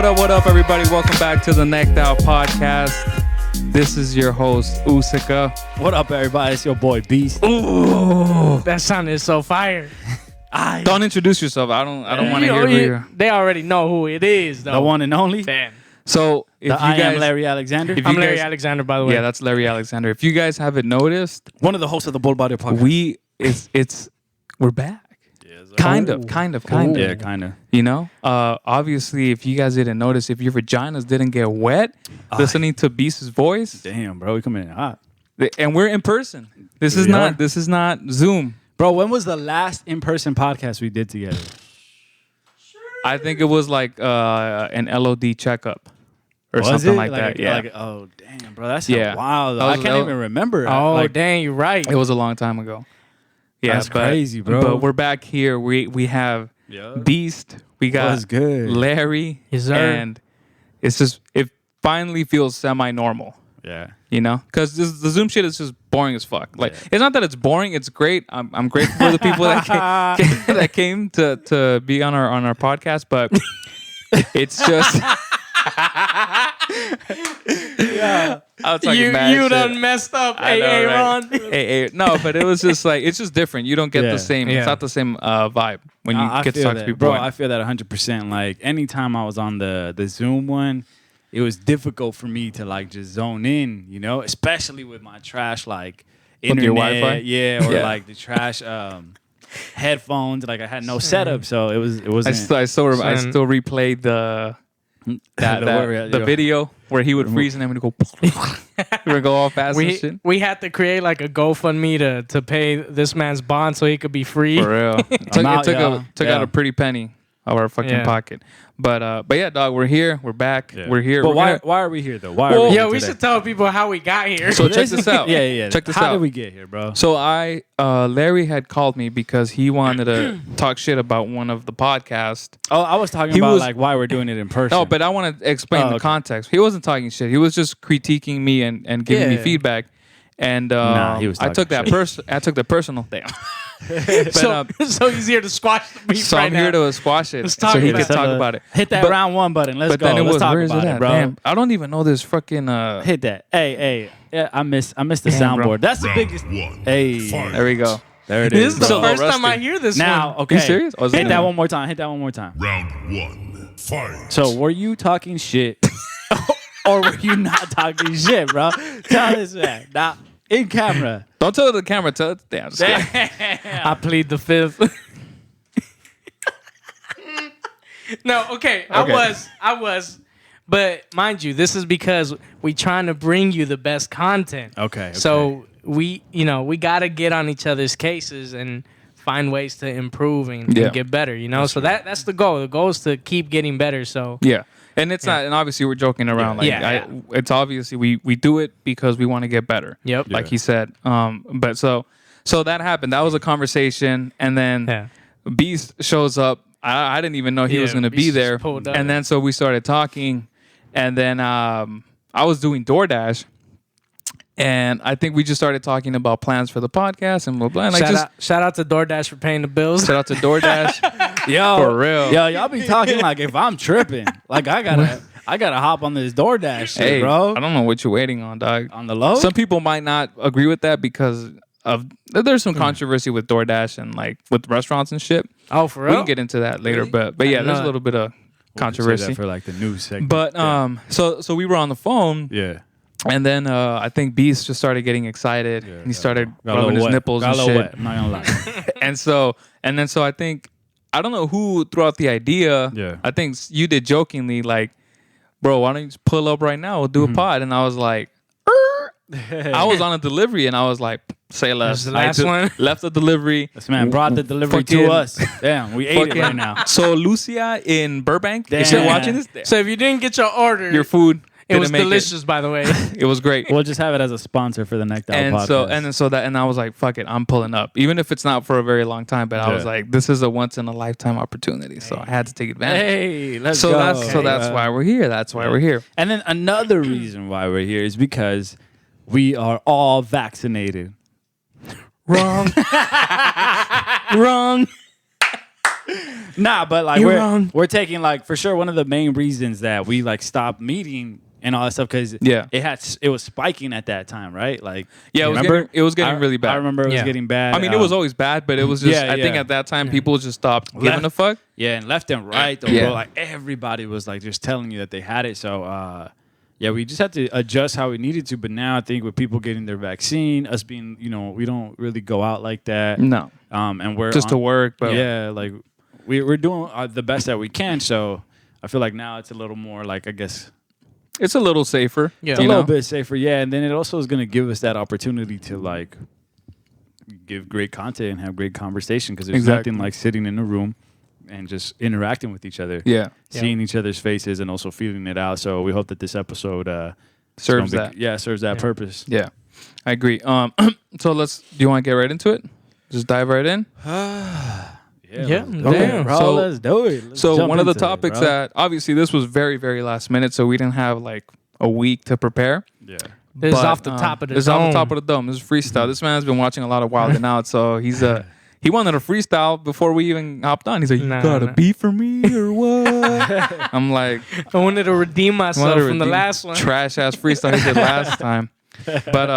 What up, everybody? Welcome back to the Necked Out Podcast. This is your host, Usika. What up, everybody? It's your boy, Beast. Ooh, that sounded so fire. Don't introduce yourself. I don't want to hear who you're. They already know who it is, though. The one and only. Damn. So, if I you guys... am Larry Alexander. I'm Larry Alexander, by the way. Yeah, that's Larry Alexander. If you guys haven't noticed... One of the hosts of the Bull Body Podcast. We're back. Kind of. Yeah, kind of. You know, obviously, if you guys didn't notice, if your vaginas didn't get wet listening to Beast's voice, Damn, bro, we coming in hot. And we're in person. This is not Zoom. Bro, when was the last in-person podcast we did together? I think it was like an LOD checkup or something like that. Yeah. Oh, damn, bro, that's wild. I can't even remember. Oh, dang, you're right. It was a long time ago. Yeah, that's crazy, bro. But we're back here. We have Beast. We got Larry. Yes, sir. And it finally feels semi-normal. Yeah. You know? Because the Zoom shit is just boring as fuck. Like, it's not that it's boring. It's great. I'm grateful for the people that came to be on our podcast. But it's just... Yeah. I was talking you done messed up, AA Ron. No, but it was just like, it's just different. You don't get the same, it's not the same vibe when you get to talk to people. Bro, I feel that 100%. Like, anytime I was on the Zoom one, it was difficult for me to like just zone in, you know, especially with my trash, like internet, your Wi-Fi? or like the trash headphones. Like I had no setup, so it wasn't. I still replayed the video where he would freeze and then we'd go, we would go all fast and shit. We had to create like a GoFundMe to pay this man's bond so he could be free. For real. Took out a pretty penny out of our fucking pocket. But yeah, dog, we're here. We're back. Yeah. We're here. But why are we here, though? We should tell people how we got here. So check this out. Check this out. How did we get here, bro? So Larry had called me because he wanted to talk shit about one of the podcasts. Oh, I was talking about like why we're doing it in person. No, but I want to explain the context. He wasn't talking shit. He was just critiquing me and giving me feedback. And he was I took that personal. Damn. But, so he's here to squash the beef. So I'm here to squash it, so he can talk about it. Hit that round one button. Let's go. Let's talk about it, bro. Damn, I don't even know this fucking. Hit that. Hey. Yeah, I missed the soundboard. Bro. That's the biggest. Hey, there we go. There it is. This is the first time I hear this. Now, one. okay. Are you serious? Hit that one more time. Round one. Fight. So, were you talking shit, or were you not talking shit, bro? Tell this man. Now, in camera. Don't tell the camera. Tell it. Damn. I plead the fifth. No, okay. I was. But mind you, this is because we trying to bring you the best content. Okay. So we got to get on each other's cases and find ways to improve and get better, you know? That's the goal. The goal is to keep getting better. So yeah. And it's not, and obviously we're joking around. It's obviously we do it because we want to get better. Yep. Like he said. But so that happened. That was a conversation. And then Beast shows up. I didn't even know he was going to be there. And then so we started talking. And then I was doing DoorDash. And I think we just started talking about plans for the podcast and blah, blah. And shout out to DoorDash for paying the bills. Shout out to DoorDash. Yo, for real. Yo, y'all be talking like if I'm tripping. Like I gotta hop on this DoorDash shit, bro. I don't know what you're waiting on, dog. On the low? Some people might not agree with that because there's some controversy with DoorDash and like with restaurants and shit. Oh, for real? We can get into that later, but yeah, there's a little bit of controversy. We'll save that for like the news segment. But so we were on the phone. Yeah. And then I think Beast just started getting excited, and he started rubbing his nipples and shit. Wet. I'm not gonna lie. and so I think I don't know who threw out the idea. Yeah. I think you did jokingly, like, bro, why don't you just pull up right now? We'll do a pod. And I was like, I was on a delivery, and I was like, say less. The last one. Left the delivery. This man brought the delivery to us. Damn, we ate it right now. So Lucia in Burbank, if you're watching this, so if you didn't get your order, your food. It was delicious, by the way. It was great. We'll just have it as a sponsor for the Necked Out podcast. And I was like, fuck it, I'm pulling up, even if it's not for a very long time. But I was like, this is a once in a lifetime opportunity, so I had to take advantage. Hey, let's go. That's why we're here. That's why we're here. And then another reason why we're here is because we are all vaccinated. Wrong. Wrong. Nah, but like we're taking like for sure one of the main reasons that we like stopped meeting and all that stuff because it was spiking at that time, right? Like it was getting really bad. I remember it was getting bad. I mean, it was always bad, but it was just I think at that time people just stopped giving a fuck. Yeah, and left and right, though, bro. Like everybody was like just telling you that they had it. So we just had to adjust how we needed to. But now I think with people getting their vaccine, us being, we don't really go out like that. No. And we're just to work, but like we're doing the best that we can. So I feel like now it's a little more like, I guess. It's a little safer. Yeah. It's a little bit safer, yeah. And then it also is going to give us that opportunity to, like, give great content and have great conversation because there's nothing like sitting in a room and just interacting with each other. Yeah. Seeing each other's faces and also feeling it out. So we hope that this episode serves that. Yeah, serves that purpose. Yeah, I agree. So do you want to get right into it? Just dive right in? Damn. Bro, let's do it. So one of the topics that obviously this was very, very last minute, so we didn't have like a week to prepare. Yeah. This is off the top of the dome. This is off the top of the dome. This is freestyle. This man has been watching a lot of Wild 'N Out, so he wanted a freestyle before we even hopped on. He's like, "You got a beat for me or what?" I'm like, I wanted to redeem myself from the last one. Trash ass freestyle he did last time. But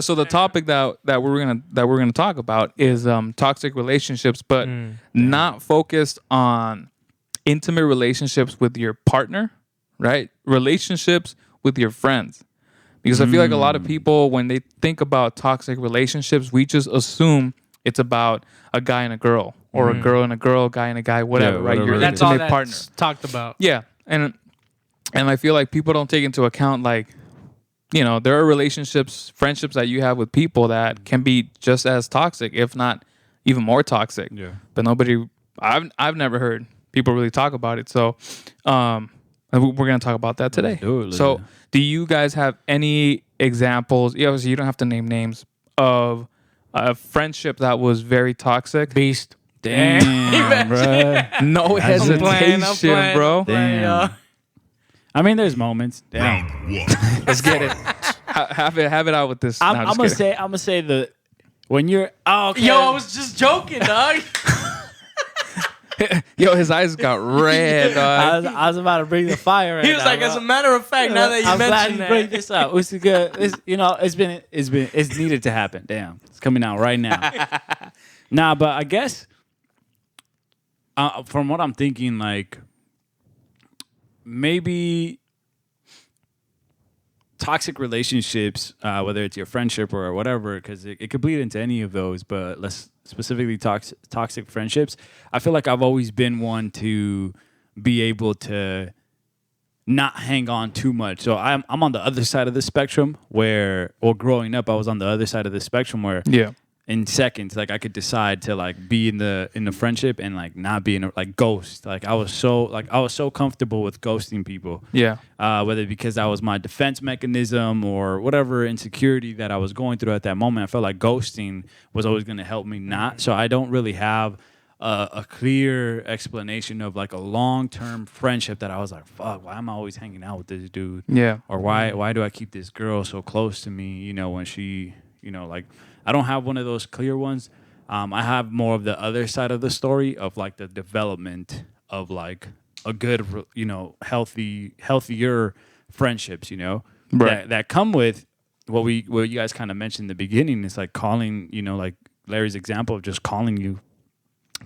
so the topic that we're gonna talk about is toxic relationships, but not focused on intimate relationships with your partner, right? Relationships with your friends, because I feel like a lot of people, when they think about toxic relationships, we just assume it's about a guy and a girl, or a girl and a girl, guy and a guy, whatever, right? Your that's intimate all partner. Talked about. Yeah, and I feel like people don't take into account, like, there are relationships, friendships that you have with people that can be just as toxic, if not even more toxic. Yeah. But I've never heard people really talk about it. So we're going to talk about that today. So do you guys have any examples? Yeah, obviously you don't have to name names of a friendship that was very toxic. Beast. Damn, bro. No hesitation, bro. Damn. I mean, there's moments. Damn. Let's get it. Have it out with this. I'm gonna say when you're okay. Yo, I was just joking, dog. Yo, his eyes got red. I was about to bring the fire. He was like, as a matter of fact, now that you mentioned that, bring this up. It's good. It's needed to happen. Damn, it's coming out right now. Nah, but I guess from what I'm thinking, like, maybe toxic relationships, whether it's your friendship or whatever, because it could bleed into any of those, but let's specifically toxic friendships. I feel like I've always been one to be able to not hang on too much. So I'm on the other side of the spectrum growing up, I was on the other side of the spectrum where in seconds, like, I could decide to, like, be in the friendship and, like, not be in like ghost. Like, I was so comfortable with ghosting people. Yeah. Whether because that was my defense mechanism or whatever insecurity that I was going through at that moment, I felt like ghosting was always going to help me not. So I don't really have a clear explanation of, like, a long-term friendship that I was like, fuck, why am I always hanging out with this dude? Yeah. Or why do I keep this girl so close to me, when she, like, I don't have one of those clear ones. I have more of the other side of the story of, like, the development of, like, a good, healthier friendships, right. that come with what you guys kind of mentioned in the beginning. It's like calling, like Larry's example of just calling you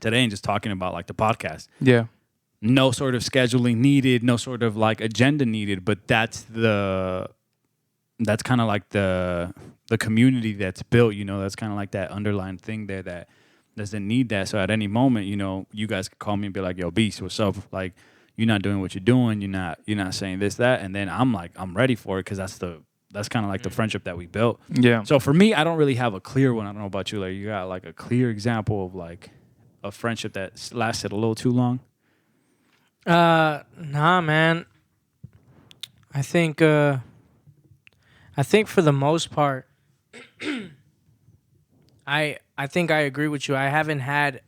today and just talking about, like, the podcast. Yeah. No sort of scheduling needed, no sort of, like, agenda needed, but that's kind of like the community that's built, that's kind of like that underlying thing there that doesn't need that. So at any moment, you guys could call me and be like, yo, Beast, what's up? Like, you're not doing what you're doing. You're not saying this, that. And then I'm like, I'm ready for it because that's kind of like the friendship that we built. Yeah. So for me, I don't really have a clear one. I don't know about you. Like, you got, like, a clear example of, like, a friendship that lasted a little too long? Nah, man. I think for the most part, I think I agree with you. I haven't had.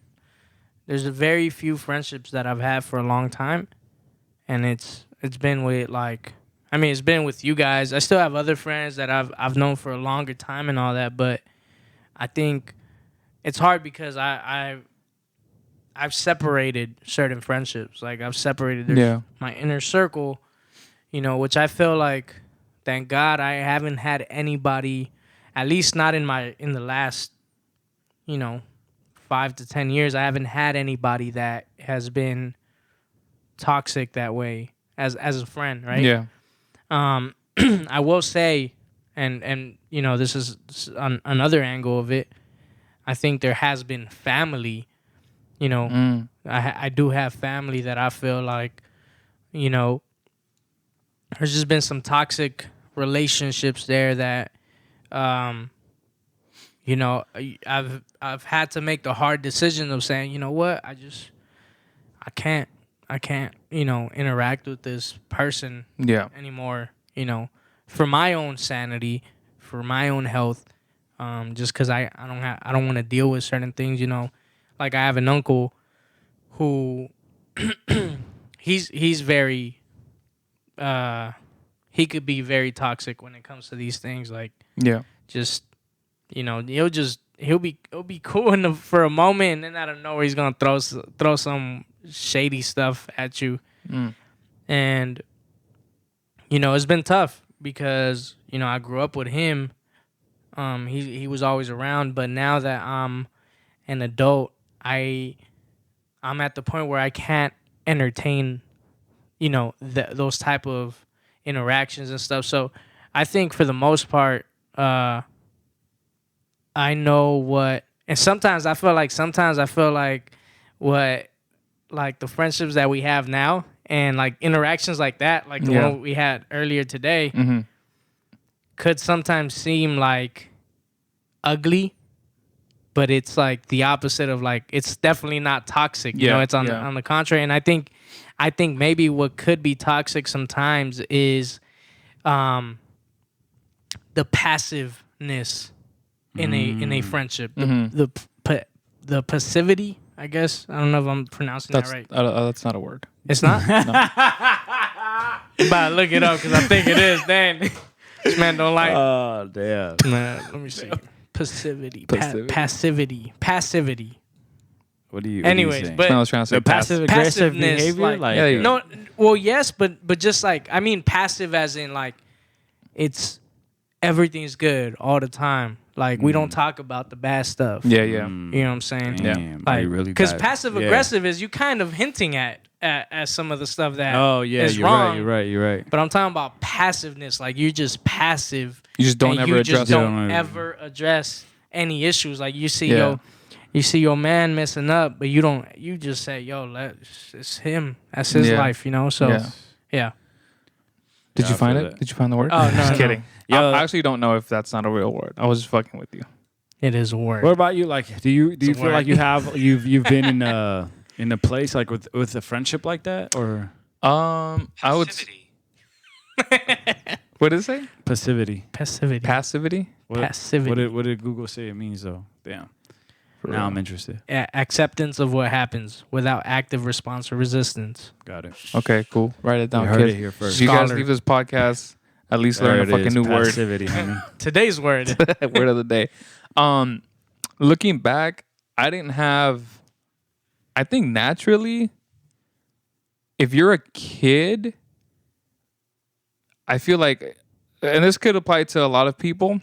There's a very few friendships that I've had for a long time, and it's been with, like, it's been with you guys. I still have other friends that I've known for a longer time and all that, but I think it's hard because I I've separated certain friendships. Like I've separated my inner circle, which I feel like, thank God, I haven't had anybody, at least not in the last, 5 to 10 years. I haven't had anybody that has been toxic that way as a friend, right? Yeah. I will say, and this is another angle of it. I think there has been family. I do have family that I feel like, there's just been some toxic relationships there that, I've had to make the hard decision of saying, you know what, I can't, interact with this person anymore, for my own sanity, for my own health, just because I don't want to deal with certain things, Like I have an uncle who he's very he could be very toxic when it comes to these things. Like just he'll be cool for a moment, and then out of nowhere he's gonna throw some shady stuff at you, and it's been tough because I grew up with him. He was always around, but now that I'm an adult, I'm at the point where I can't entertain, those type of interactions and stuff. So I think for the most part, I know what, and sometimes I feel like what, like the friendships that we have now and like interactions like that, like the one we had earlier today, could sometimes seem like ugly, but it's like the opposite of like, it's definitely not toxic. It's on the contrary. And I think maybe what could be toxic sometimes is the passiveness in a friendship. The passivity, I guess. I don't know if I'm pronouncing that right. That's not a word. It's not? No. But look it up because I think it is. Dang. This man don't like. Oh, damn. Man, let me see. Passivity. Passivity. What do you? Anyways, but I was trying to say passive aggressive behavior. No, well, yes, but just like, I mean, passive as in like, it's everything's good all the time. Like we don't talk about the bad stuff. Yeah. You know what I'm saying? Damn, like really because passive aggressive is you kind of hinting at some of the stuff that is wrong. You're right. But I'm talking about passiveness. Like you're just passive. You just don't ever address. Ever address any issues. Like you see your man messing up, but you don't. You just say, "Yo, it's him. That's his life." So yeah. Did you find it? Did you find the word? Oh no, just kidding. Yo, I actually don't know if that's not a real word. I was just fucking with you. It is a word. What about you? Like, do you feel like you've been in a place like with a friendship like that, or I would. What did it say? Passivity. Passivity. What did Google say it means though? Damn. Now I'm interested. Acceptance of what happens without active response or resistance. Got it. Okay, cool. Write it down. You heard it here first. You guys leave this podcast. At least learn a fucking new Passivity, word. Homie. Today's word. Word of the day. Looking back, I didn't have. I think naturally, if you're a kid, I feel like, and this could apply to a lot of people.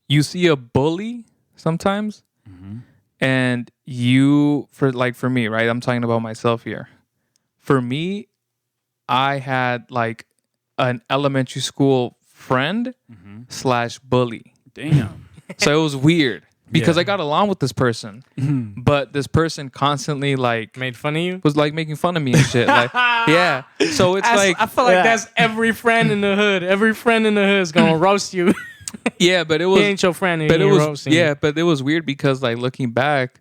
You see a bully sometimes, and for me, right? I'm talking about myself here. For me, I had like an elementary school friend / bully. Damn. So it was weird because I got along with this person, but this person constantly like made fun of you. Was like making fun of me and shit. Like, yeah. So it's like I feel like that's every friend in the hood. Every friend in the hood is gonna roast you. Yeah, but it was. He ain't your friend. But it was. But it was weird because like looking back,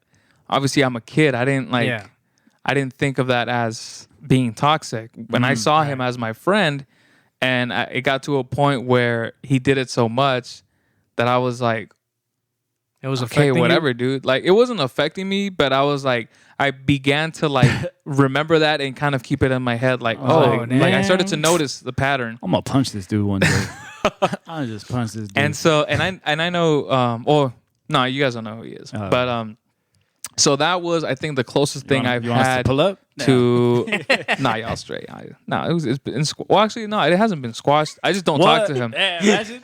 obviously I'm a kid. I didn't like. Yeah. I didn't think of that as being toxic. When I saw him as my friend, and it got to a point where he did it so much that I was like, it was okay, whatever, dude. Like it wasn't affecting me, but I was like, I began to like remember that and kind of keep it in my head. Like, like I started to notice the pattern. I'm gonna punch this dude one day. I'll just punch this dude. And so, and I know, or no, you guys don't know who he is, but So that was, I think, the closest thing I've had to pull up to. Nah, y'all straight. It's been well, actually, no, it hasn't been squashed. I just don't talk to him. Imagine.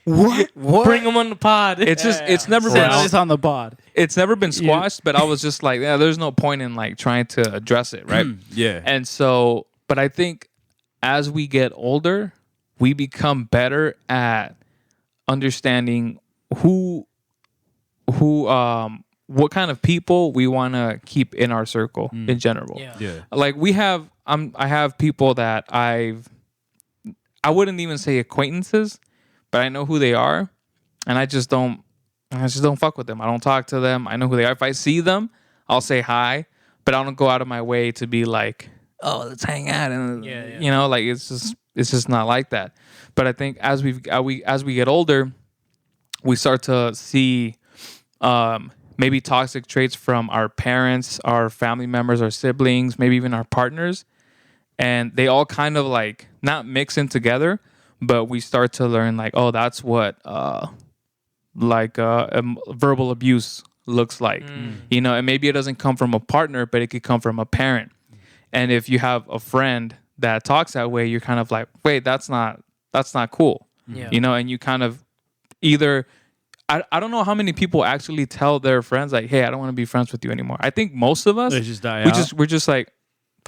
What? Bring him on the pod. It's just it's never been It's on the pod. It's never been squashed, but I was just like, yeah, there's no point in like trying to address it, right? Yeah. And so, but I think as we get older, we become better at understanding what kind of people we want to keep in our circle in general. Yeah. Like I have people that I wouldn't even say acquaintances, but I know who they are, and I just don't fuck with them. I don't talk to them. I know who they are. If I see them, I'll say hi, but I don't go out of my way to be like, oh, let's hang out, and you know, like it's just not like that. But I think as we get older, we start to see maybe toxic traits from our parents, our family members, our siblings, maybe even our partners. And they all kind of like not mix in together, but we start to learn like, oh, that's what verbal abuse looks like. You know, and maybe it doesn't come from a partner, but it could come from a parent. And if you have a friend that talks that way, you're kind of like, wait, that's not cool. Yeah. You know, and you kind of either I don't know how many people actually tell their friends like, hey, I don't want to be friends with you anymore. I think most of us we're just like,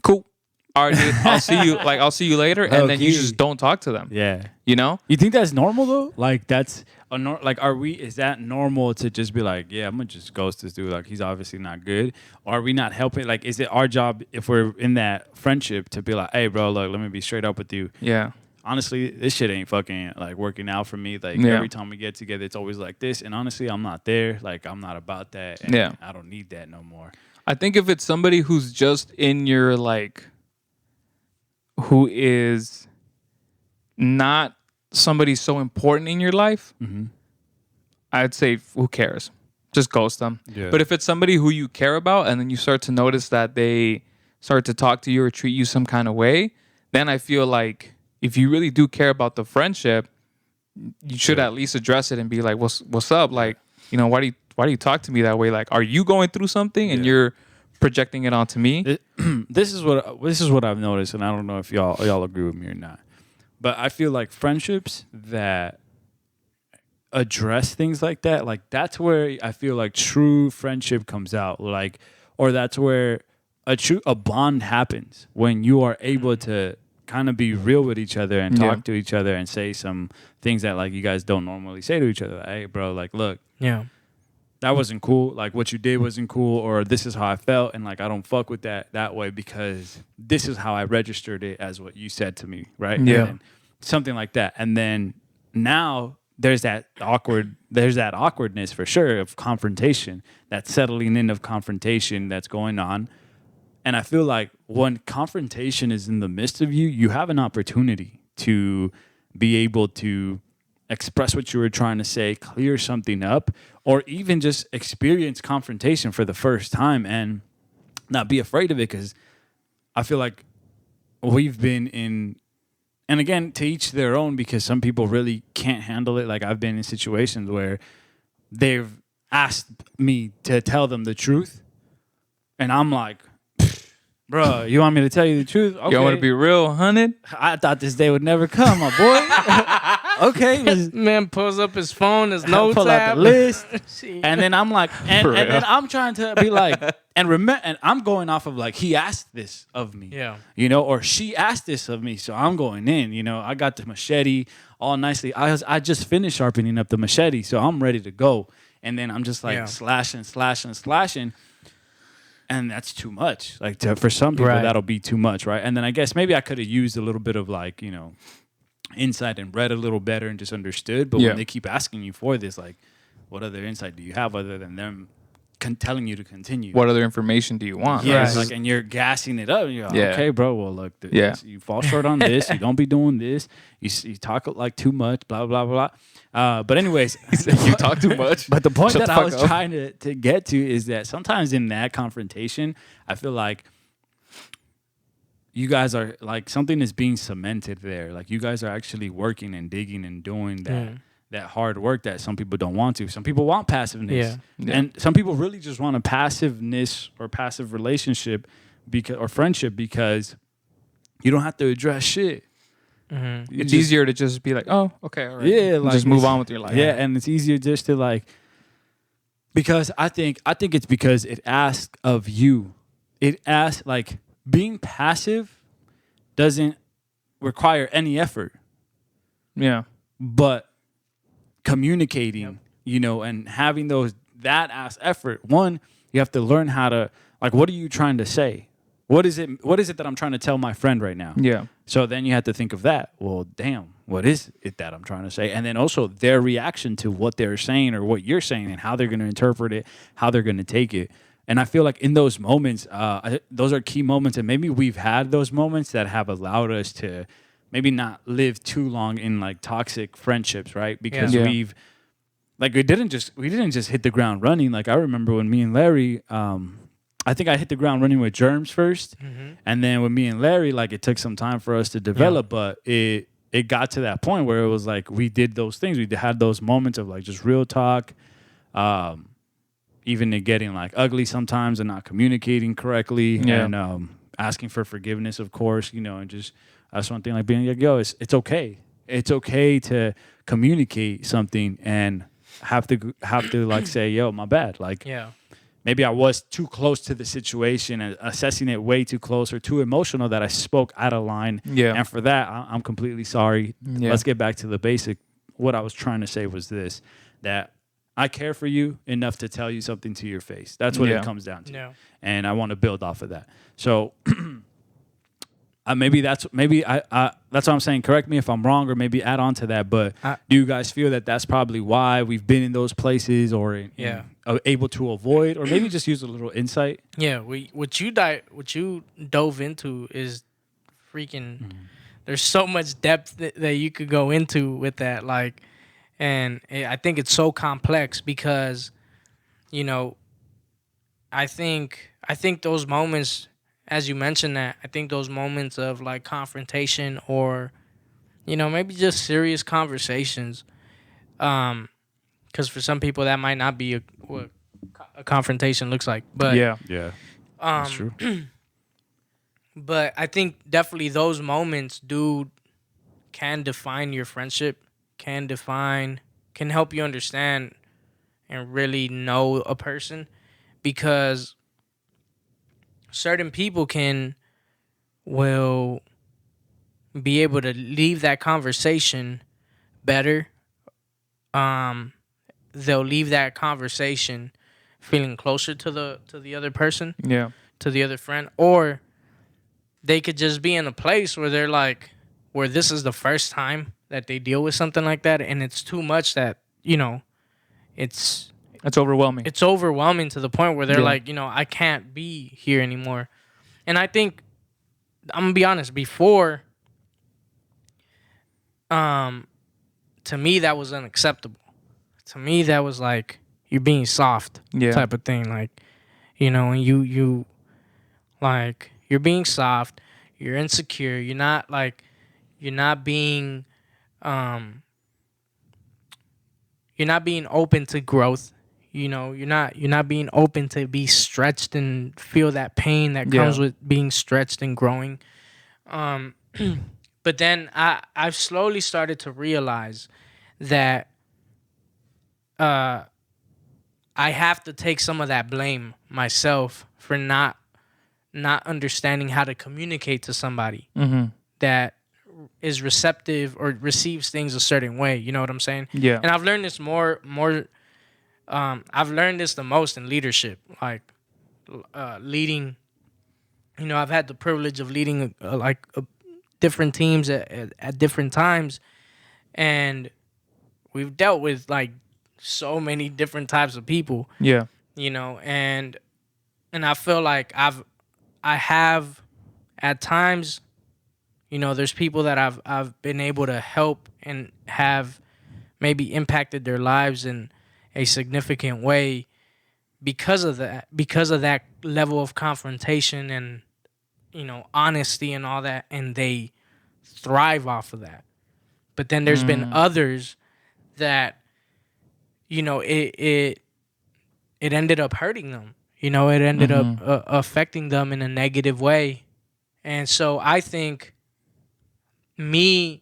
cool. All right, dude, I'll see you later, and then you just don't talk to them. Yeah. You know? You think that's normal though? Like that's is that normal to just be like, yeah, I'm gonna just ghost this dude, like he's obviously not good? Or are we not helping? Like, is it our job if we're in that friendship to be like, hey bro, look, let me be straight up with you. Yeah. Honestly, this shit ain't fucking like working out for me. Like every time we get together, it's always like this. And honestly, I'm not there. Like I'm not about that. And I don't need that no more. I think if it's somebody who's just in your like, who is not somebody so important in your life, I'd say who cares? Just ghost them. Yeah. But if it's somebody who you care about and then you start to notice that they start to talk to you or treat you some kind of way, then I feel like if you really do care about the friendship, you should at least address it and be like, what's up? Like, you know, why do you talk to me that way? Like, are you going through something and you're projecting it onto me? This is what I've noticed, and I don't know if y'all agree with me or not. But I feel like friendships that address things like that, like that's where I feel like true friendship comes out. Like, or that's where a bond happens when you are able to kind of be real with each other and talk to each other and say some things that like you guys don't normally say to each other. Like, hey, bro, like, look, that wasn't cool. Like, what you did wasn't cool, or this is how I felt, and like I don't fuck with that way because this is how I registered it as what you said to me, right? Yeah, and something like that. And then now there's that awkwardness for sure of confrontation, that settling in of confrontation that's going on. And I feel like when confrontation is in the midst of you, you have an opportunity to be able to express what you were trying to say, clear something up, or even just experience confrontation for the first time and not be afraid of it. Because I feel like we've been in, and again, to each their own, because some people really can't handle it. Like I've been in situations where they've asked me to tell them the truth, and I'm like, bro, you want me to tell you the truth? Okay. You want to be real, 100? I thought this day would never come, my boy. Okay. Man pulls up his phone, his notes pull app. out the list. And then I'm like, and then I'm trying to be like, and I'm going off of like, he asked this of me. Yeah. You know, or she asked this of me. So I'm going in, you know, I got the machete all nicely. I just finished sharpening up the machete. So I'm ready to go. And then I'm just like slashing. And that's too much. Like for some people, that'll be too much, right? And then I guess maybe I could have used a little bit of like, you know, insight and read a little better and just understood. But when they keep asking you for this, like, what other insight do you have other than them telling you to continue? What other information do you want? Yeah, like, and you're gassing it up. And you're like, okay, bro, well, look, you fall short on this. You don't be doing this. You talk like too much, blah, blah, blah. But anyways, you talk too much. But the point that I was trying to get to is that sometimes in that confrontation, I feel like you guys are like something is being cemented there. Like you guys are actually working and digging and doing that hard work that some people don't want to. Some people want passiveness. Yeah. And some people really just want a passiveness or passive relationship or friendship because you don't have to address shit. Mm-hmm. It's easier to just be like, oh, okay, all right. Yeah, like just move on with your life. Yeah, and it's easier just to like, because I think it's because it asks of you. It asks, like, being passive doesn't require any effort. Yeah. But communicating, and having that ass effort, one, you have to learn how to, like, what are you trying to say? What is it that I'm trying to tell my friend right now? Yeah. So then you have to think of that. Well, damn, what is it that I'm trying to say? And then also their reaction to what they're saying or what you're saying and how they're going to interpret it, how they're going to take it. And I feel like in those moments, those are key moments. And maybe we've had those moments that have allowed us to maybe not live too long in like toxic friendships, right? Because we've, like, we didn't just hit the ground running. Like, I remember when me and Larry, I think I hit the ground running with Germs first. Mm-hmm. And then with me and Larry, like, it took some time for us to develop, but it got to that point where it was like we did those things. We had those moments of like just real talk, even it getting like ugly sometimes and not communicating correctly, and asking for forgiveness, of course, and just that's one thing, like being like, yo, it's okay. It's okay to communicate something and have to like say, yo, my bad. Like, maybe I was too close to the situation and assessing it way too close or too emotional that I spoke out of line. Yeah. And for that, I'm completely sorry. Yeah. Let's get back to the basic. What I was trying to say was this, that I care for you enough to tell you something to your face. That's what it comes down to. Yeah. And I want to build off of that. So that's what I'm saying. Correct me if I'm wrong, or maybe add on to that. But do you guys feel that that's probably why we've been in those places, or able to avoid, or maybe just use a little insight? Yeah, what you dove into is freaking. Mm-hmm. There's so much depth that you could go into with that, like, and I think it's so complex because, I think those moments, as you mentioned that, I think those moments of like confrontation or, maybe just serious conversations, because for some people that might not be what a confrontation looks like. But that's true. But I think definitely those moments, dude, can define your friendship, can help you understand and really know a person, because certain people will be able to leave that conversation better. They'll leave that conversation feeling closer to the other person, to the other friend, or they could just be in a place where they're like, where this is the first time that they deal with something like that, and it's too much that, it's overwhelming. It's overwhelming to the point where they're like, I can't be here anymore. And I think, I'm gonna be honest, before, to me that was unacceptable. To me that was like, you're being soft type of thing, like, and you like, you're being soft, you're insecure, you're not being open to growth. You're not being open to be stretched and feel that pain that comes with being stretched and growing. But then I've slowly started to realize that I have to take some of that blame myself for not understanding how to communicate to somebody that is receptive or receives things a certain way. You know what I'm saying? Yeah. And I've learned this more. I've learned this the most in leadership, like leading. I've had the privilege of leading different teams at different times, and we've dealt with like so many different types of people. Yeah. And I feel like I have at times, there's people that I've been able to help and have maybe impacted their lives in a significant way because of that level of confrontation and, honesty and all that, and they thrive off of that. But then there's been others that, it ended up hurting them. It ended up affecting them in a negative way. And so I think those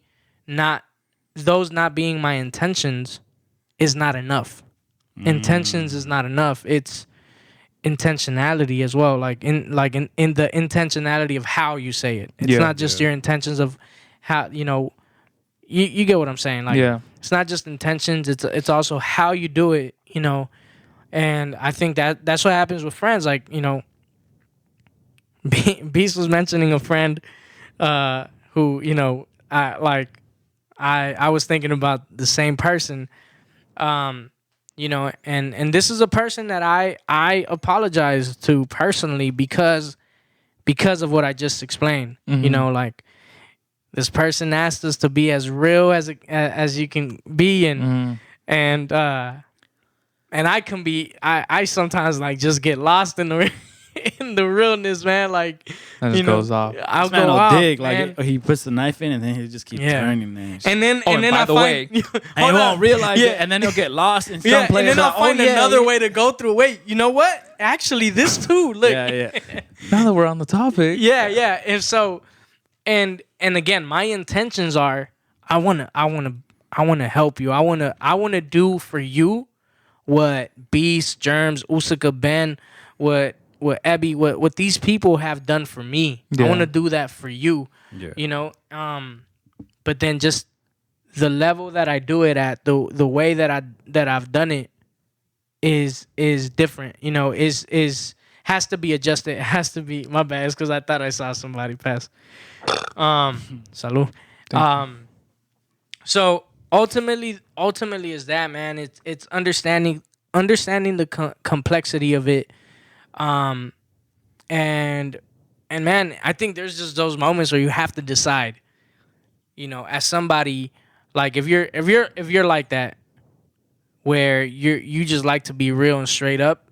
not being my intentions is not enough. Intentions is not enough. It's intentionality as well. Like in the intentionality of how you say it. It's not just your intentions of how, you get what I'm saying. Like, it's not just intentions. It's also how you do it, And I think that's what happens with friends. Like, Beast was mentioning a friend who, I was thinking about the same person, and this is a person that I apologize to personally because of what I just explained. Like, this person asked us to be as real as you can be, and I can be. I sometimes like just get lost in the in the realness, man. Like, and it goes off. I'll go off, dig. man. Like he puts the knife in, and then he'll just keep turning, man. And then by the way, and he won't realize it, and then he'll get lost in some place. And then I'll find another way to go through. Wait, you know what? Actually, this too. Look. Yeah. Now that we're on the topic. Yeah. And so, and again, my intentions are, I wanna help you. I wanna do for you what Beast, Germs, Usaka, Ben, what Ebby, what these people have done for me. I want to do that for you. But then just the level that I do it at, the way that I've done it is different. Has to be adjusted. It has to be, my bad. It's because I thought I saw somebody pass. Salud. So ultimately is that, man. It's understanding the complexity of it. And man, I think there's just those moments where you have to decide, as somebody, like if you're like that, where you just like to be real and straight up,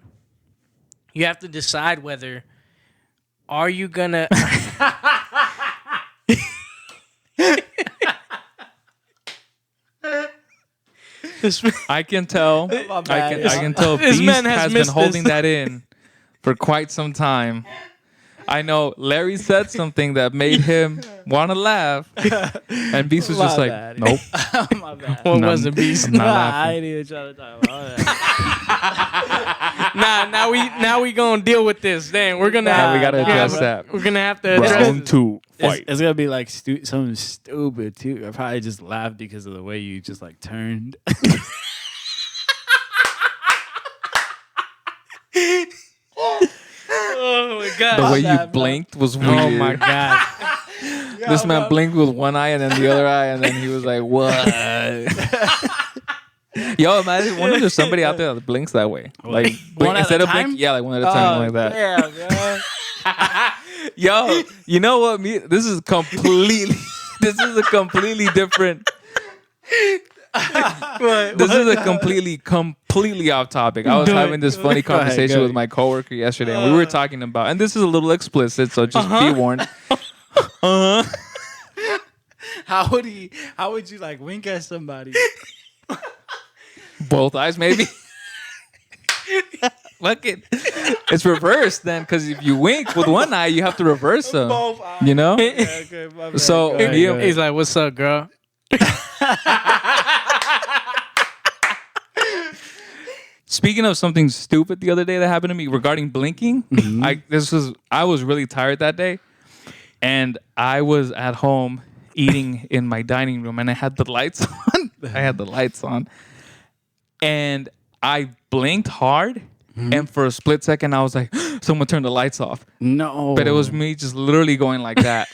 you have to decide whether are you gonna I can tell. I can tell. Beast has been holding that in for quite some time. I know Larry said something that made him want to laugh, and Beast was just like, "Nope." My bad. What was it, Beast? I ain't even trying to talk about that. Now we gonna deal with this. Then we're gonna. We gotta address that. We're gonna have to address Round 2. Fight. It's gonna be like something stupid too. I probably just laughed because of the way you just like turned. Oh my god! The way you blinked was weird. Oh my god! This man blinked with one eye and then the other eye, and then he was like, "What?" Yo, imagine wonder if there's somebody out there that blinks that way. Like instead of blink, like one at a time, like that. Yeah, Yo, you know what? This is a completely different. This is a completely off topic. I was having this funny conversation with my coworker yesterday, and we were talking about, and this is a little explicit, so just be warned. How would you like wink at somebody? Both eyes, maybe. Look it. It's reversed then, because if you wink with one eye, you have to reverse them. Both eyes. You know. Okay, my bad. So Go ahead. He's like, "What's up, girl?" Speaking of something stupid the other day that happened to me regarding blinking, I was really tired that day, and I was at home eating in my dining room, and I had the lights on. And I blinked hard, and for a split second, I was like, someone turned the lights off. No. But it was me just literally going like that.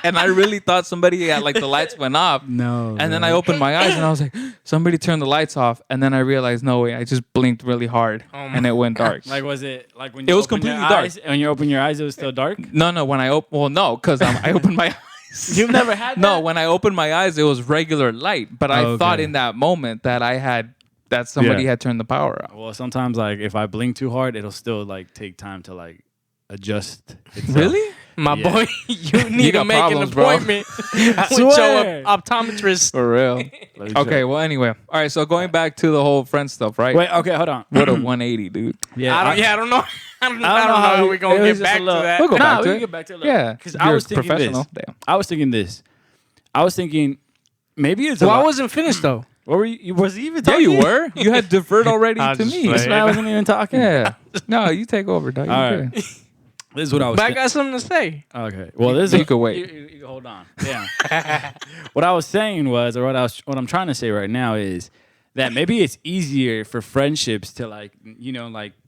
And I really thought somebody had, like, the lights went off. No. And then I opened my eyes, and I was like, somebody turned the lights off. And then I realized, no way, I just blinked really hard, and it went dark. Like, was it like when you It was opened your completely dark. eyes, when you opened your eyes, it was still dark? No, when I no, because I opened my eyes. You've never had that? No, when I opened my eyes, it was regular light. But I thought in that moment that somebody had turned the power off. Well, sometimes, like, if I blink too hard, it'll still, like, take time to, like, adjust itself. Really? My boy, you need to got make problems, an bro. appointment with your optometrist. For real. Okay, well, anyway. All right, so going back to the whole friend stuff, right? Wait, okay, hold on. What a 180, dude. I don't know. I don't know how we're going to get back to that. We'll go back we to can it. get back to it. Yeah, because you're I was thinking professional. this. Damn. I was thinking this. I was thinking maybe it's. Well, I wasn't finished, though. What were you? Was he even Yeah, talking? you were. You had deferred already I to just me. played. I wasn't even talking. Yeah. No, you take over, dog. You All good. right. This is what I was. But I got something to say. Okay. Well, this You is could wait. You hold on. Yeah. What I was saying was, or what I'm trying to say right now is that maybe it's easier for friendships to like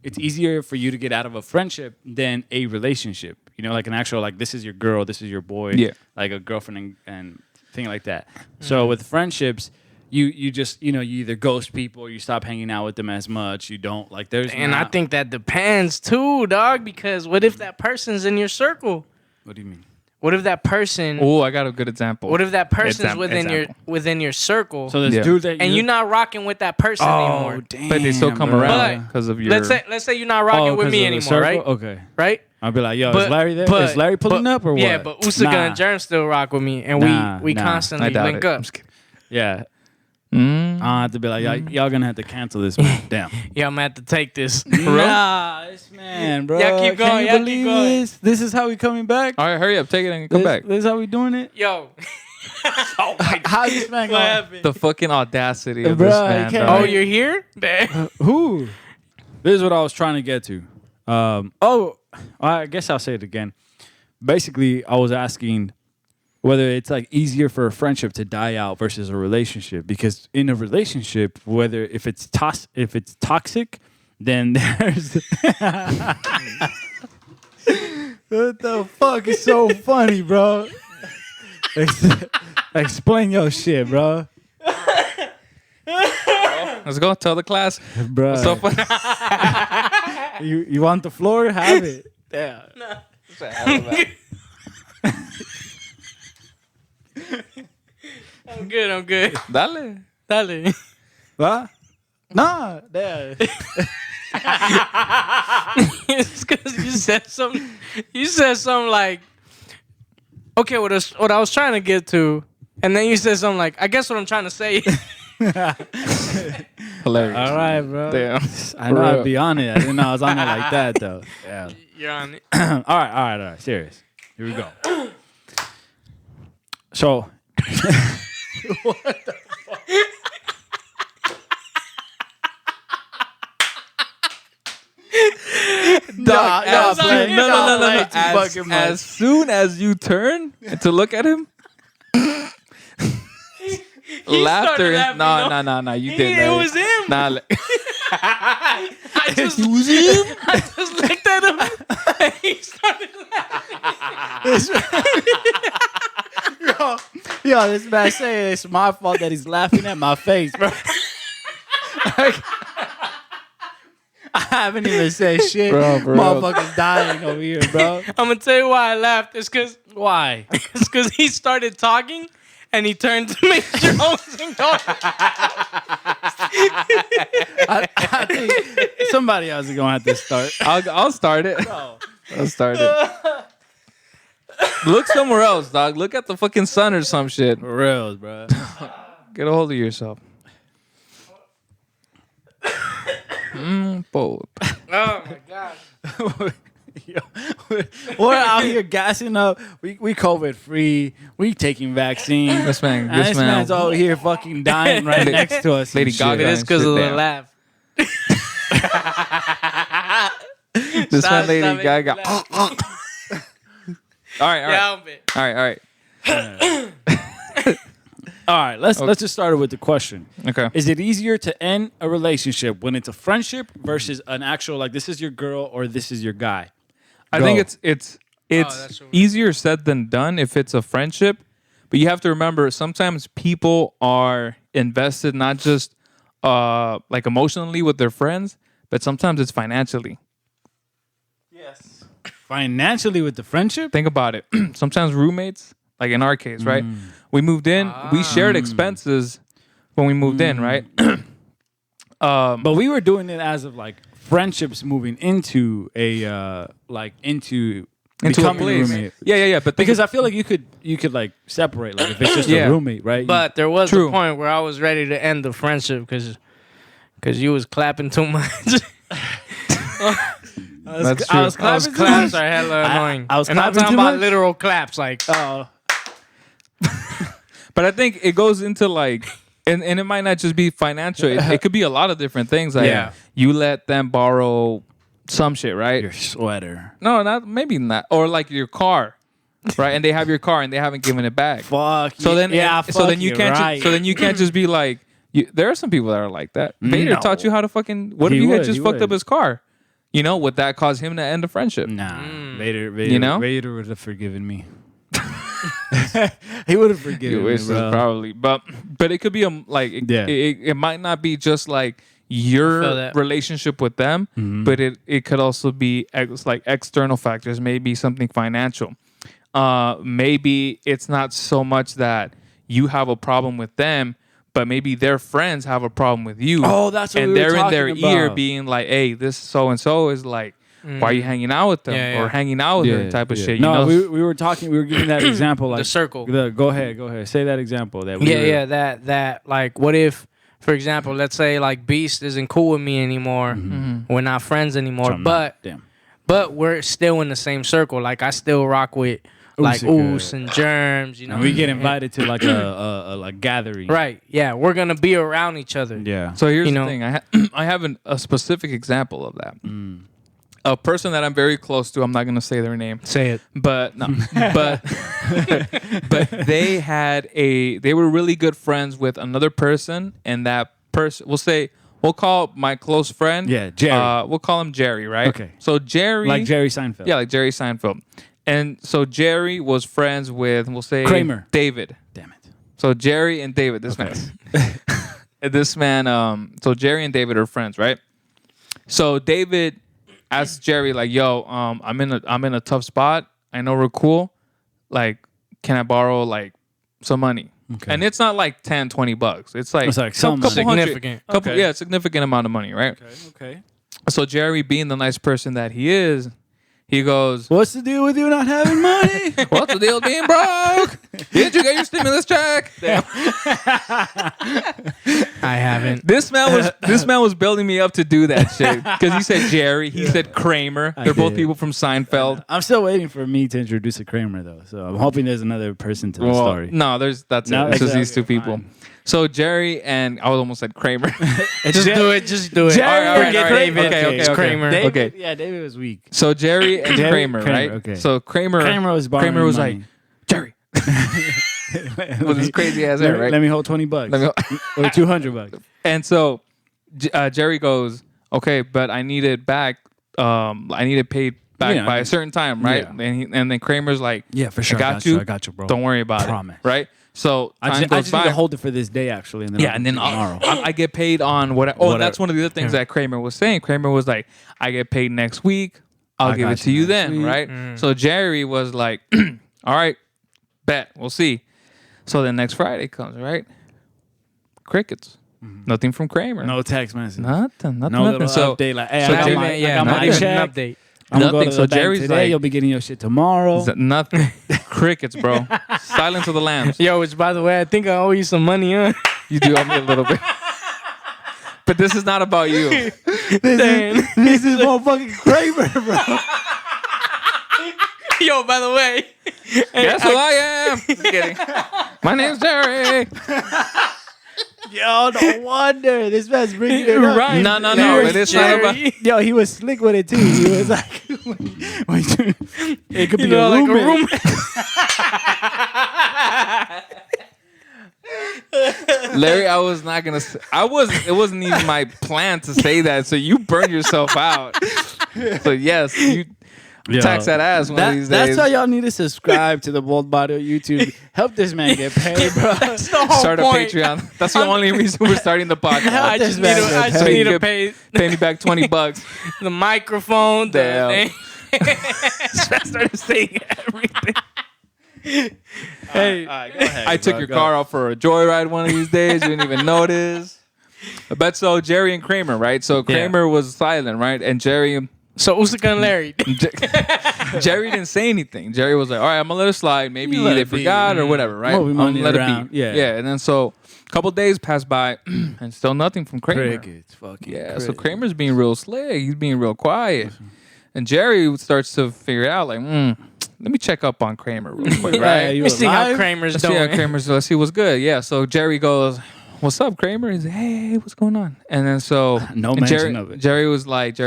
it's easier for you to get out of a friendship than a relationship. Like an actual like this is your girl, this is your boy. Yeah. Like a girlfriend and thing like that. So with friendships, you just you either ghost people or you stop hanging out with them as much. You don't like there's And I think that depends too, dog, because what if that person's in your circle? What do you mean? What if that person Oh, I got a good example. What if that person's Example. within your circle So this Yeah. dude that and you're not rocking with that person anymore? damn, But they still come bro. around because of your. Let's say you're not rocking with 'cause me of the anymore, circle? right? Okay. Right? I'll be like, yo, is Larry there? Is Larry pulling up or what? Yeah, but Usaga and Germ still rock with me, and we Nah, I constantly doubt link it. up. I'm just kidding. Yeah. Mm. I have to be like, y'all gonna have to cancel this, man. Damn. Yeah, I'm gonna have to take this. Nah, this man, bro. Y'all keep going, Can you y'all keep believe going. this? This is how we coming back? All right, hurry up, take it and come back. This is how we doing it? Yo. How this man What going? happened? The fucking audacity of Bruh, this I man. can't- dog. Oh, you're here? Who? This is what I was trying to get to. I guess I'll say it again. Basically, I was asking whether it's like easier for a friendship to die out versus a relationship. Because in a relationship, if it's toxic, then there's what the fuck is so funny, bro? Explain your shit, bro. Let's go tell the class. Bro, What's up with you want the floor? Have it. Yeah. I'm good. Dale. Dale. What? Nah, there. It's because you said something. You said something like, okay, what I was trying to get to, and then you said something like, I guess what I'm trying to say. Hilarious. All right, bro. Damn. I know I'd be on it. I didn't know I was on it like that, though. Yeah. You're on it. all right. Serious. Here we go. So. What the fuck? Dog, as play. soon- No. fucking much. As soon as you turn to look at him, laughter. laughing, No. You did. It was him. Nah, I just was him. I just looked at him and he started laughing. Yo, this man saying it's my fault that he's laughing at my face, bro. I haven't even said shit. Bro, for real. Motherfucker's dying over here, bro. I'm gonna tell you why I laughed. It's because Why? he started talking and he turned to make sure I wasn't going. I think somebody else is gonna have to start. I'll start it. Bro. I'll start it. Look somewhere else, dog. Look at the fucking sun or some shit. For reals, bro. Get a hold of yourself. Bold. Oh my god. Yo, we're out here gassing up. We COVID free. We taking vaccine. This man, And this man. man's over here fucking dying right next to us. and Lady shit. Gaga. It is because of the Damn. laugh. This Stop one, Lady it. Gaga. Laugh. All right. Yeah, I'm bit. All right. All right, let's just start with the question. Okay. Is it easier to end a relationship when it's a friendship versus an actual like this is your girl or this is your guy? I Go. think it's that's what- easier said than done if it's a friendship, but you have to remember sometimes people are invested not just like emotionally with their friends, but sometimes it's financially. Yes. Financially with the friendship? Think about it. Sometimes roommates, like in our case, right? We moved in, we shared expenses when we moved in, right? But we were doing it as of like friendships moving into a into into a becoming place. roommate. Yeah. But Because I feel like you could like separate, like if it's just Yeah. a roommate, right? But there was True. a point where I was ready to end the friendship because you was clapping too much. That's true. Those claps are hella annoying. I was and I'm clapping talking too about much? literal claps, like Oh, But I think it goes into like, and it might not just be financial. It could be a lot of different things. Like Yeah. you let them borrow some shit, right? your sweater. No, maybe not. Or like your car, right? And they have your car and they haven't given it back. Fuck. So then, yeah. so then you fuck, can't. you're right. So then you can't just be like. There are some people that are like that. Vader No. taught you how to fucking. What if He you had would, just he fucked would. up his car? You know, would that cause him to end a friendship? Nah, Vader. You know? Vader would have forgiven me. He would have You forgiven me, wish bro. probably, but it could be like Yeah. it might not be just like I feel your that. relationship with them, but it could also be like external factors, maybe something financial. Maybe it's not so much that you have a problem with them, but maybe their friends have a problem with you. Oh, that's what and we were they're in their talking ear about. being like, "Hey, this so and so is like, why are you hanging out with them Yeah, yeah. or hanging out with her?" Type of shit. You No, know? we were talking. We were giving that example, like the circle. Go ahead. Say that example. That we were, That like, what if, for example, let's say like Beast isn't cool with me anymore. We're not friends anymore, damn. but we're still in the same circle. Like I still rock with like Oosika. Oos and Germs. You know, And we get invited to like a like gathering. Right? Yeah, we're gonna be around each other. Yeah. So here's You the know? thing. I have a specific example of that. A person that I'm very close to. I'm not gonna say their name, Say it. but no, but but they were really good friends with another person, and that person we'll call my close friend. Yeah, Jerry. We'll call him Jerry, right? Okay. So Jerry, Like Jerry Seinfeld. yeah, like Jerry Seinfeld, and so Jerry was friends with we'll say Kramer. David. Damn it. So Jerry and David, this man, so Jerry and David are friends, right? So David asked Jerry, like, "Yo, I'm in a tough spot. I know we're cool. Like, can I borrow like some money?" Okay. And it's not like 10, 20 bucks. It's like, It's like some couple hundred- Significant. couple, Okay. yeah, significant amount of money, right? Okay. So Jerry, being the nice person that he is, he goes, What's the deal with you not having money? "What's the deal with being broke? Did you get your stimulus check?" Damn. I haven't. This man was building me up to do that shit because he said Jerry, he said Kramer. They're both did. people from Seinfeld. I'm still waiting for me to introduce a Kramer though, so I'm hoping there's another person to the Well, story. no, that's No, it. It's just okay, these two okay, people. fine. So Jerry and I almost said Kramer. Just do it. Just do it. Jerry All right, and David. Okay, It's okay. Kramer. David- David, Okay. Yeah, David was weak. So Jerry and Jerry, Kramer, Kramer, right? okay. So Kramer was borrowing was money. like, Jerry, with his crazy ass hair, right? Let me hold $20. Let me or $200. And so Jerry goes, "Okay, but I need it back. I need it paid back Yeah, by a certain time, right?" yeah. And then Kramer's like, Yeah, for sure. I got you, bro. Don't worry about Promise. it, right?" So time I just goes need by. to hold it for this day, actually. And then Yeah, and then tomorrow. I get paid on what? Oh, Whatever. that's one of the other things that Kramer was saying. Kramer was like, "I get paid next week. I'll give got it to you you next then, week." right?" So Jerry was like, "All right, bet. We'll see." So then next Friday comes, right? Crickets. Nothing from Kramer. No text message. Nothing. No nothing. little So update like, hey, so I got Jerry- my, I got not my even check. An update. I'm gonna go Nothing. to So the bank Jerry's today. like- You'll be getting your shit tomorrow. nothing. Crickets, bro. Silence of the lambs. Yo, which by the way, I think I owe you some money, huh? You do owe me a little bit. But this is not about you. This is motherfucking Kramer, bro. Yo, by the way, Guess who I am? Just kidding. My name's Jerry. Yo, no wonder this man's bringing it up. Right. No. Here's It is not about. Jerry. Yo, he was slick with it too. He was like, it could be You know, a like a roommate. room. Larry, I was not gonna. It wasn't even my plan to say that. So you burned yourself out. So yes, you tax that ass one of these days. That's why y'all need to subscribe to the Bold Body on YouTube. Help this man get paid, bro. That's the whole Start a point. Patreon. That's the only reason we're starting the I podcast. just need man to, get I just paid. need So you to pay Pay me back $20. the microphone. The Damn. thing. I started saying everything. Hey, I took your car out for a joyride one of these days. You didn't even notice. But so Jerry and Kramer, right? So Kramer was silent, right? And Jerry So Usyk and Larry. Jerry didn't say anything. Jerry was like, all right, I'm going to let it slide. Maybe they forgot or whatever, right? I'm going to let it be. Yeah. And then so a couple days passed by and still nothing from Kramer. Crickets. Fucking Yeah, so Kramer's being real slick. He's being real quiet. And Jerry starts to figure it out, like, let me check up on Kramer real quick, right? Let's see how Kramer's doing. Let's see what's good. Yeah, so Jerry goes, what's up, Kramer? He's like, hey, what's going on? And then so no mention of it. Jerry was like,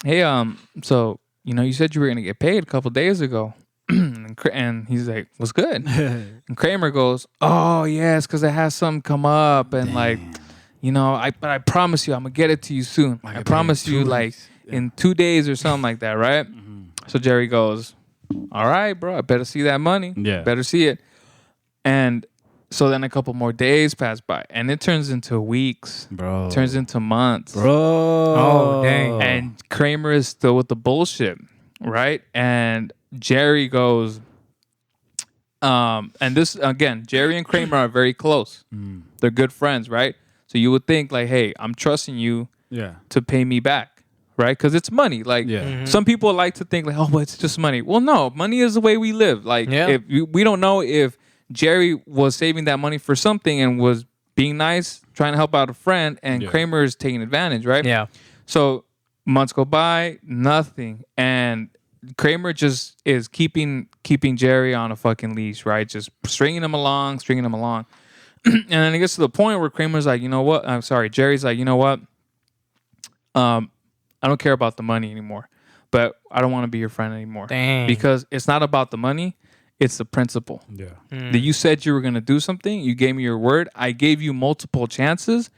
hey, so, you said you were going to get paid a couple days ago. And he's like, what's good? And Kramer goes, oh, yeah, it's because I had something come up. And but I promise you, I'm going to get it to you soon. I promise you, in 2 days or something like that, right? Mm-hmm. So Jerry goes, all right, bro, I better see that money. Yeah. Better see it. And so then a couple more days pass by, and it turns into weeks. Bro. Turns into months. Bro. Oh, dang. And Kramer is still with the bullshit, right? And Jerry goes, and this, again, Jerry and Kramer are very close. They're good friends, right? So you would think, like, hey, I'm trusting you to pay me back. Right? Because it's money. Like, some people like to think, like, oh, well, it's just money. Well, no, money is the way we live. Like, if we don't know if Jerry was saving that money for something and was being nice, trying to help out a friend, and Kramer is taking advantage, right? Yeah. So months go by, nothing. And Kramer just is keeping Jerry on a fucking leash, right? Just stringing him along. And then it gets to the point where Kramer's like, you know what? I'm sorry. Jerry's like, you know what? I don't care about the money anymore, but I don't want to be your friend anymore. Dang. Because it's not about the money, it's the principle. Yeah. That you said you were going to do something, you gave me your word, I gave you multiple chances,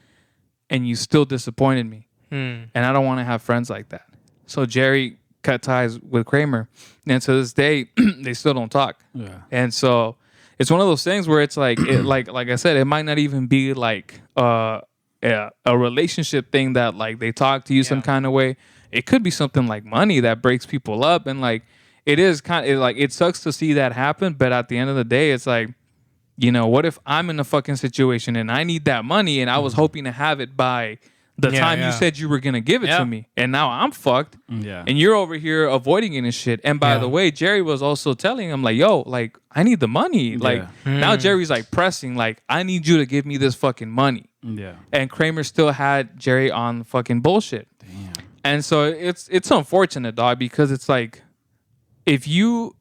and you still disappointed me. And I don't want to have friends like that. So Jerry cut ties with Kramer, and to this day, they still don't talk. Yeah. And so it's one of those things where it's like, like I said, it might not even be like a relationship thing that like they talk to you some kind of way. It could be something like money that breaks people up, and like it is kind of like, it sucks to see that happen, but at the end of the day, it's like, what if I'm in a fucking situation and I need that money and I was hoping to have it by the time you said you were gonna give it to me, and now I'm fucked, and you're over here avoiding it and shit. And by the way, Jerry was also telling him like, yo, like, I need the money. Like, now Jerry's like pressing, like, I need you to give me this fucking money. Yeah. And Kramer still had Jerry on fucking bullshit. Damn. And so it's unfortunate, dog, because it's like, if you,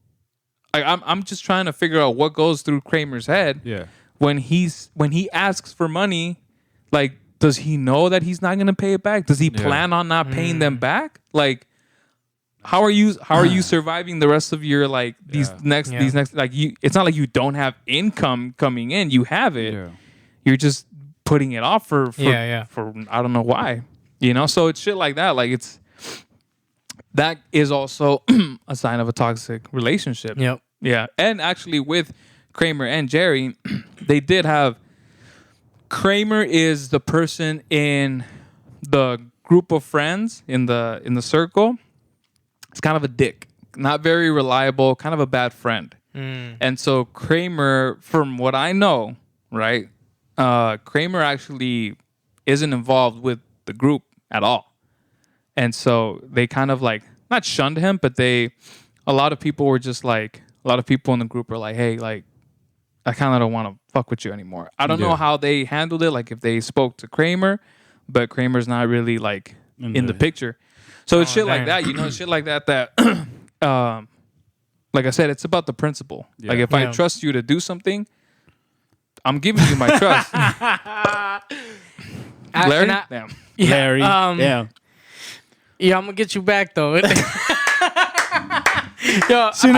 like, I'm just trying to figure out what goes through Kramer's head. Yeah. When he asks for money, like, does he know that he's not gonna pay it back? Does he plan on not paying them back? Like, how are you surviving the rest of your these next like, you? It's not like you don't have income coming in. You have it. Yeah. You're just putting it off for I don't know why. So it's shit like that. Like, that is also a sign of a toxic relationship. Yep. Yeah. And actually with Kramer and Jerry, they did have, Kramer is the person in the group of friends in the circle. It's kind of a dick, not very reliable, kind of a bad friend. And so Kramer, from what I know, right, Kramer actually isn't involved with the group at all. And so they kind of like, not shunned him, but a lot of people were just like, a lot of people in the group were like, hey, like, I kind of don't want to fuck with you anymore. I don't know how they handled it, like if they spoke to Kramer, but Kramer's not really like in the picture. So it's shit like that, shit like that, like I said, it's about the principle. Yeah. Like, if I trust you to do something, I'm giving you my trust. Larry? Damn. Yeah, Larry. Yeah, I'm going to get you back, though. Yo, as soon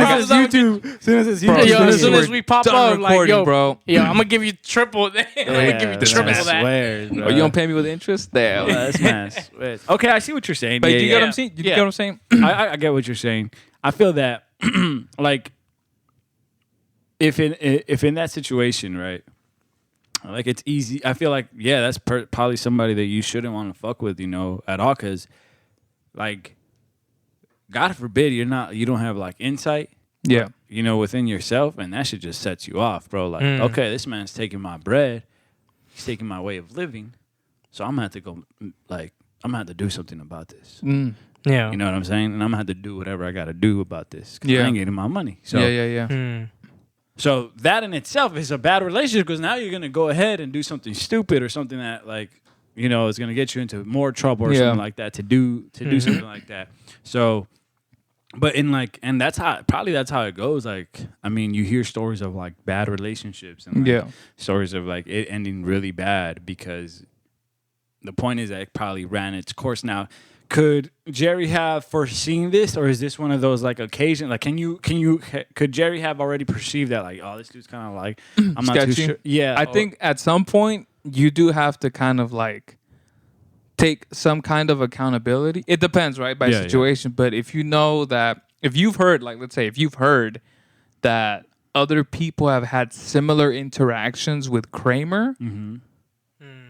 as we pop up, like, yo, bro. Yo, I'm gonna give you triple that. I'm gonna give you triple that. Swears, bro. Oh, you don't pay me with interest? Damn. That's nice. Okay, I see what you're saying. But you get what I'm saying? You get what I'm saying? I get what you're saying. I feel that, like, if in that situation, right, like, it's easy. I feel like, that's probably somebody that you shouldn't want to fuck with, at all, because, like, God forbid you don't have like insight, within yourself, and that shit just sets you off, bro. Like, okay, this man's taking my bread, he's taking my way of living, so I'm gonna have to go, like, I'm gonna have to do something about this. Yeah. You know what I'm saying? And I'm gonna have to do whatever I gotta do about this. I Yeah. ain't getting my money. So So that in itself is a bad relationship because now you're gonna go ahead and do something stupid or something that like is gonna get you into more trouble or something like that to do something like that. So, but and that's how it goes. Like, I mean, you hear stories of like bad relationships and like, stories of like it ending really bad because the point is that it probably ran its course. Now, could Jerry have foreseen this, or is this one of those like occasions? Like, could Jerry have already perceived that like, oh, this dude's kind of like I'm not too sure. Yeah, I think at some point you do have to kind of like take some kind of accountability. It depends, right, by situation. But if you know that, if you've heard, like, let's say, if you've heard that other people have had similar interactions with Kramer,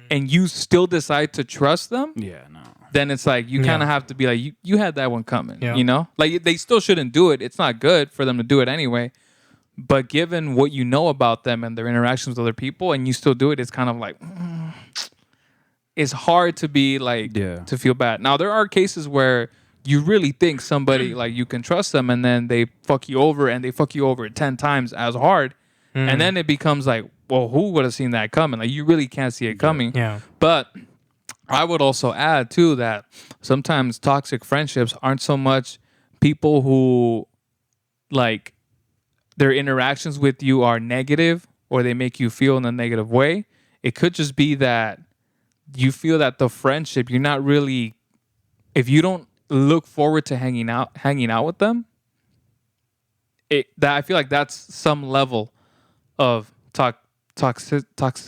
and you still decide to trust them, then it's like you kind of have to be like, you had that one coming, you know? Like, they still shouldn't do it. It's not good for them to do it anyway. But given what you know about them and their interactions with other people, and you still do it, it's kind of like, it's hard to be like, to feel bad. Now, there are cases where you really think somebody, like, you can trust them, and then they fuck you over, and they fuck you over 10 times as hard. And then it becomes like, well, who would have seen that coming? Like, you really can't see it coming. Yeah. But I would also add, too, that sometimes toxic friendships aren't so much people who, like, their interactions with you are negative or they make you feel in a negative way. It could just be that you feel that the friendship, you're not really, if you don't look forward to hanging out with them, I feel like that's some level of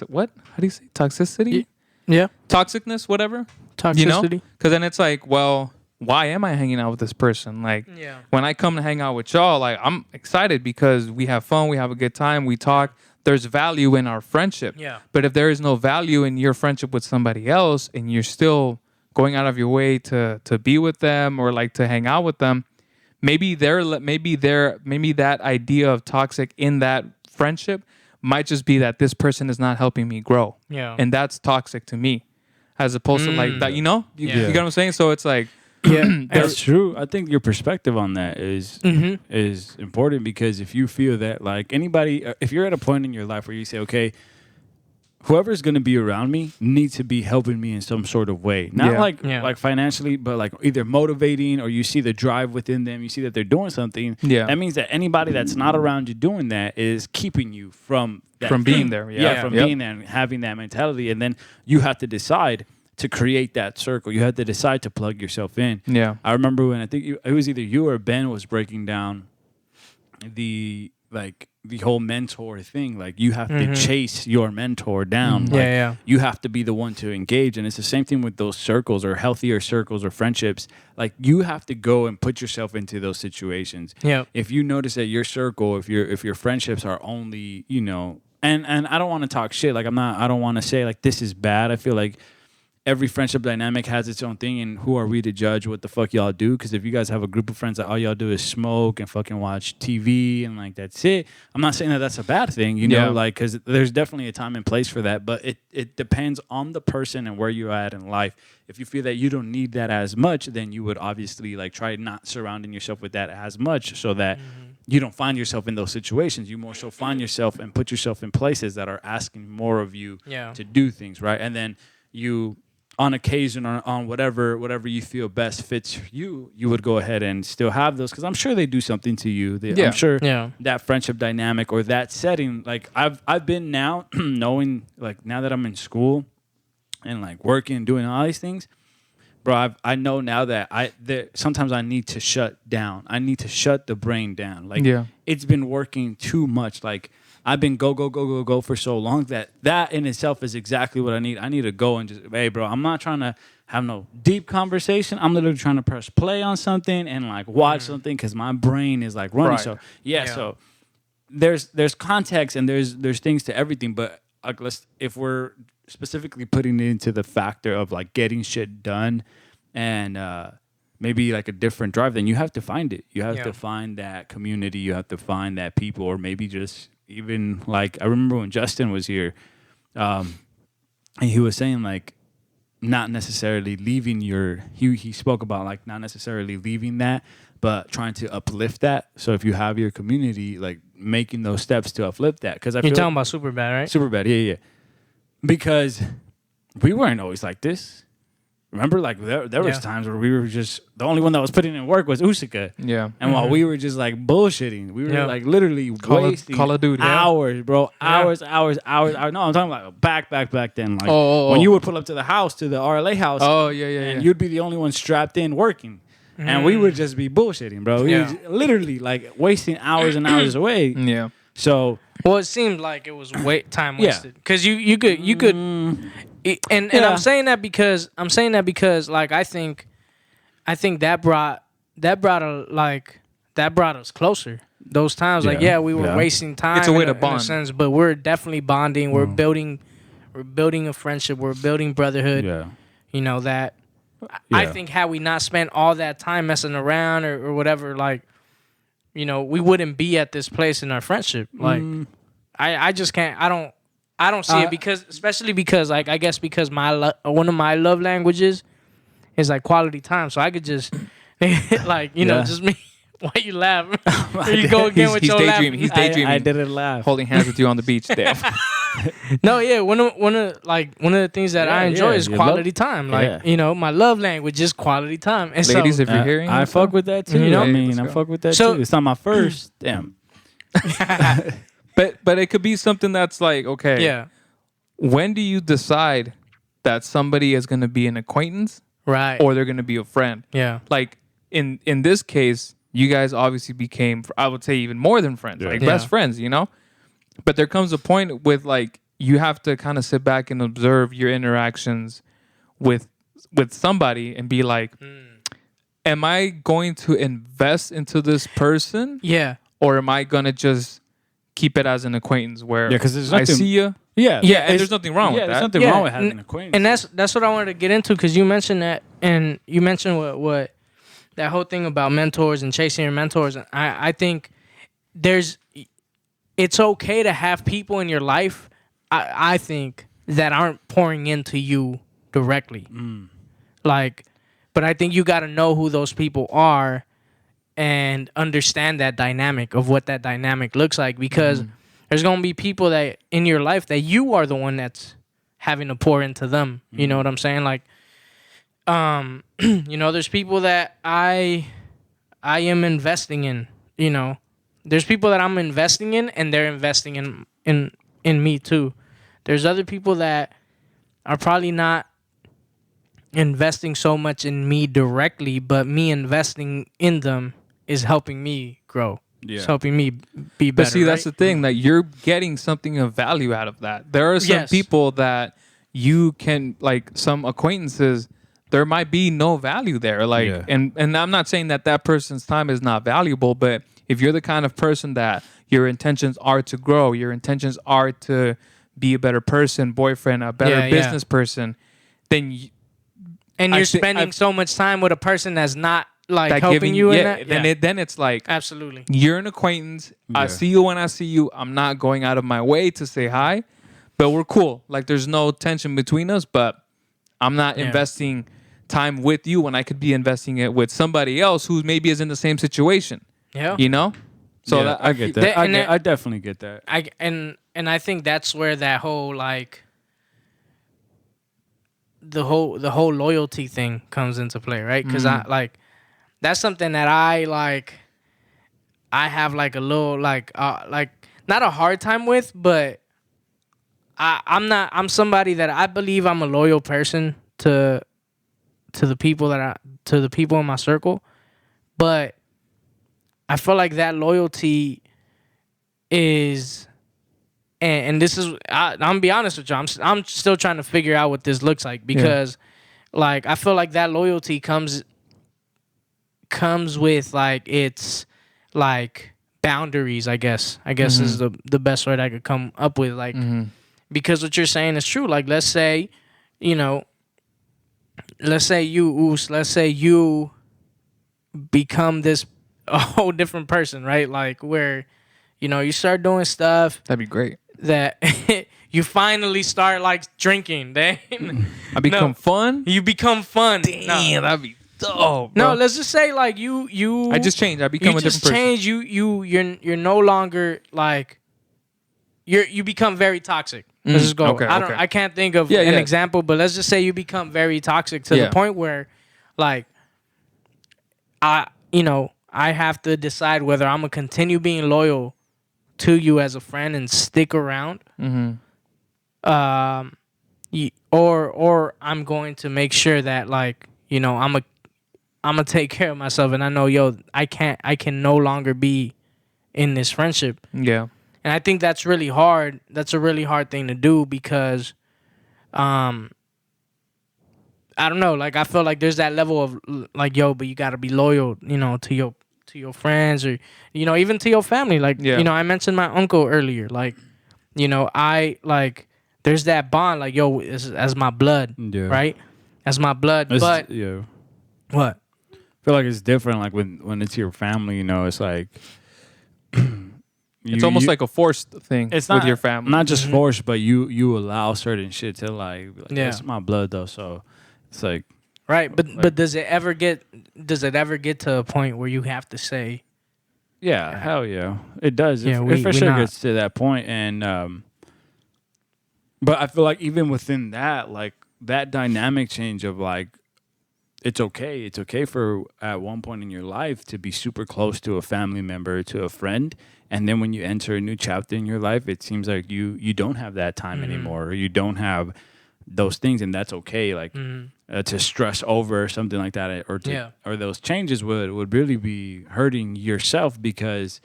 what? How do you say? Toxicity? Yeah. Toxicness, whatever. Toxicity. Because then it's like, well, why am I hanging out with this person? Like, when I come to hang out with y'all, like, I'm excited because we have fun, we have a good time, we talk. There's value in our friendship. Yeah. But if there is no value in your friendship with somebody else, and you're still going out of your way to be with them or like to hang out with them, maybe that idea of toxic in that friendship might just be that this person is not helping me grow. Yeah. And that's toxic to me, as opposed to like that, you get what I'm saying? So it's like, that's true. I think your perspective on that is important because if you feel that like anybody, if you're at a point in your life where you say, okay, whoever's going to be around me needs to be helping me in some sort of way. Not like financially, but like either motivating, or you see the drive within them, you see that they're doing something. Yeah. That means that anybody that's not around you doing that is keeping you from being there. Being there and having that mentality. And then you have to decide to create that circle. You have to decide to plug yourself in. Yeah. I remember when I think it was either you or Ben was breaking down the whole mentor thing. Like, you have to chase your mentor down. You have to be the one to engage. And it's the same thing with those circles or healthier circles or friendships. Like, you have to go and put yourself into those situations. Yeah. If you notice that your circle, if your friendships are only, and I don't want to talk shit. Like, I don't want to say like this is bad. I feel like every friendship dynamic has its own thing, and who are we to judge what the fuck y'all do? Because if you guys have a group of friends that all y'all do is smoke and fucking watch TV and like that's it, I'm not saying that that's a bad thing, like, because there's definitely a time and place for that, but it depends on the person and where you're at in life. If you feel that you don't need that as much, then you would obviously like try not surrounding yourself with that as much, so that you don't find yourself in those situations. You more so find yourself and put yourself in places that are asking more of you to do things, right? And then you, on occasion, on whatever you feel best fits you, you would go ahead and still have those, because I'm sure they do something to you. I'm sure that friendship dynamic or that setting, like I've been now knowing, like now that I'm in school and like working and doing all these things, bro, I know now that sometimes I need to shut down. I need to shut the brain down. Like it's been working too much. Like I've been go for so long that in itself is exactly what I need. I need to go and just, hey, bro, I'm not trying to have no deep conversation. I'm literally trying to press play on something and like watch something because my brain is like running. Right. So so there's context and there's things to everything. But like, if we're specifically putting it into the factor of like getting shit done and maybe like a different drive, then you have to find it. You have to find that community. You have to find that people, or maybe just even like I remember when Justin was here, and he was saying like not necessarily leaving he spoke about like not necessarily leaving that, but trying to uplift that. So if you have your community, like making those steps to uplift that. Because you're talking about Superbad, right? Superbad, yeah. Because we weren't always like this. Remember, like there was times where we were just the only one that was putting in work was Usyka. Yeah. And while we were just like bullshitting, we were like literally wasting Call of Duty hours, bro. Hours. No, I'm talking about back then. Like when you would pull up to the house, to the RLA house. Oh yeah. And you'd be the only one strapped in working. And we would just be bullshitting, bro. We were literally like wasting hours and hours away. Yeah. So well, it seemed like it was time wasted because you could. And I'm saying that because like I think that brought us closer. Those times we were wasting time. It's a way to bond, in a sense, but we're definitely bonding. We're building a friendship. We're building brotherhood. Yeah. You know that. I think had we not spent all that time messing around or whatever, like, you know, we wouldn't be at this place in our friendship. Like, I just can't. I don't see it especially because like I guess because one of my love languages is like quality time. So I could just like just me. Why you laugh? Here you go again with your laugh. He's daydreaming. I didn't laugh. Holding hands with you on the beach, Dale. No, yeah. One of the things that I enjoy is quality time. Like my love language is quality time. And ladies, if you're hearing, I fuck with that too. I mean, I fuck with that too. It's not my first. Damn. But it could be something that's like, okay. Yeah. When do you decide that somebody is going to be an acquaintance, right, or they're going to be a friend? Yeah. Like in this case, you guys obviously became, I would say, even more than friends, like best friends, you know? But there comes a point with like, you have to kind of sit back and observe your interactions with somebody and be like, am I going to invest into this person? Yeah. Or am I going to just keep it as an acquaintance where I see you? Yeah. And there's nothing wrong with that. There's nothing wrong with having an acquaintance. And that's what I wanted to get into because you mentioned that, and you mentioned what that whole thing about mentors and chasing your mentors. And I think it's okay to have people in your life, I think, that aren't pouring into you directly. Like, but I think you got to know who those people are and understand that dynamic of what that dynamic looks like, because there's going to be people that in your life that you are the one that's having to pour into them. You know what I'm saying? Like, there's people that I am investing in, there's people that I'm investing in and they're investing in me too. There's other people that are probably not investing so much in me directly, but me investing in them is helping me grow. Yeah. It's helping me be better. But see, that's the thing, that you're getting something of value out of that. There are some people that you can, like some acquaintances, there might be no value there. Like, and I'm not saying that person's time is not valuable, but if you're the kind of person that your intentions are to grow, your intentions are to be a better person, boyfriend, a better business person, then you're spending so much time with a person that's not like helping you in that. Then it's like, absolutely, you're an acquaintance. I see you when I see you. I'm not going out of my way to say hi, but we're cool. Like, there's no tension between us, but I'm not investing time with you when I could be investing it with somebody else who maybe is in the same situation. Yeah. So I get that. I definitely get that. And I think that's where that whole like the whole loyalty thing comes into play, right? Because that's something that I have like a little like not a hard time with, but I'm somebody that I believe I'm a loyal person to the people in my circle, but I feel like that loyalty is, and this is, I'm gonna be honest with you, I'm still trying to figure out what this looks like, because like I feel like that loyalty comes with like it's like boundaries, I guess is the best word I could come up with, like because what you're saying is true. Like, let's say you become this a whole different person, right? Like where you start doing stuff that'd be great, that you finally start like drinking. Then I become fun. You become fun. Damn, that'd be dope. No, let's just say like you. I just changed. I become a different person. You just change. You're no longer like. You become very toxic. Let's just go. Okay, I can't think of an example, but let's just say you become very toxic to the point where, like, I have to decide whether I'm gonna continue being loyal to you as a friend and stick around, or I'm going to make sure that like I'm gonna take care of myself, and I know I can no longer be in this friendship. Yeah. And I think that's really hard. That's a really hard thing to do because, I don't know. Like I feel like there's that level of like, but you gotta be loyal, to your friends or, even to your family. Like, I mentioned my uncle earlier. Like, I like there's that bond. Like, as my blood, right? As my blood. What? I feel like it's different. Like when it's your family, it's like. It's almost like a forced thing with your family. Not just forced, but you allow certain shit to like it's my blood though, so it's like right. But does it ever get to a point where you have to say, yeah, hell yeah, it does. It for sure gets to that point, and but I feel like even within that, like that dynamic change of like. It's okay for at one point in your life to be super close to a family member, to a friend. And then when you enter a new chapter in your life, it seems like you don't have that time anymore, or you don't have those things, and that's okay. Like to stress over something like that, or those changes would really be hurting yourself because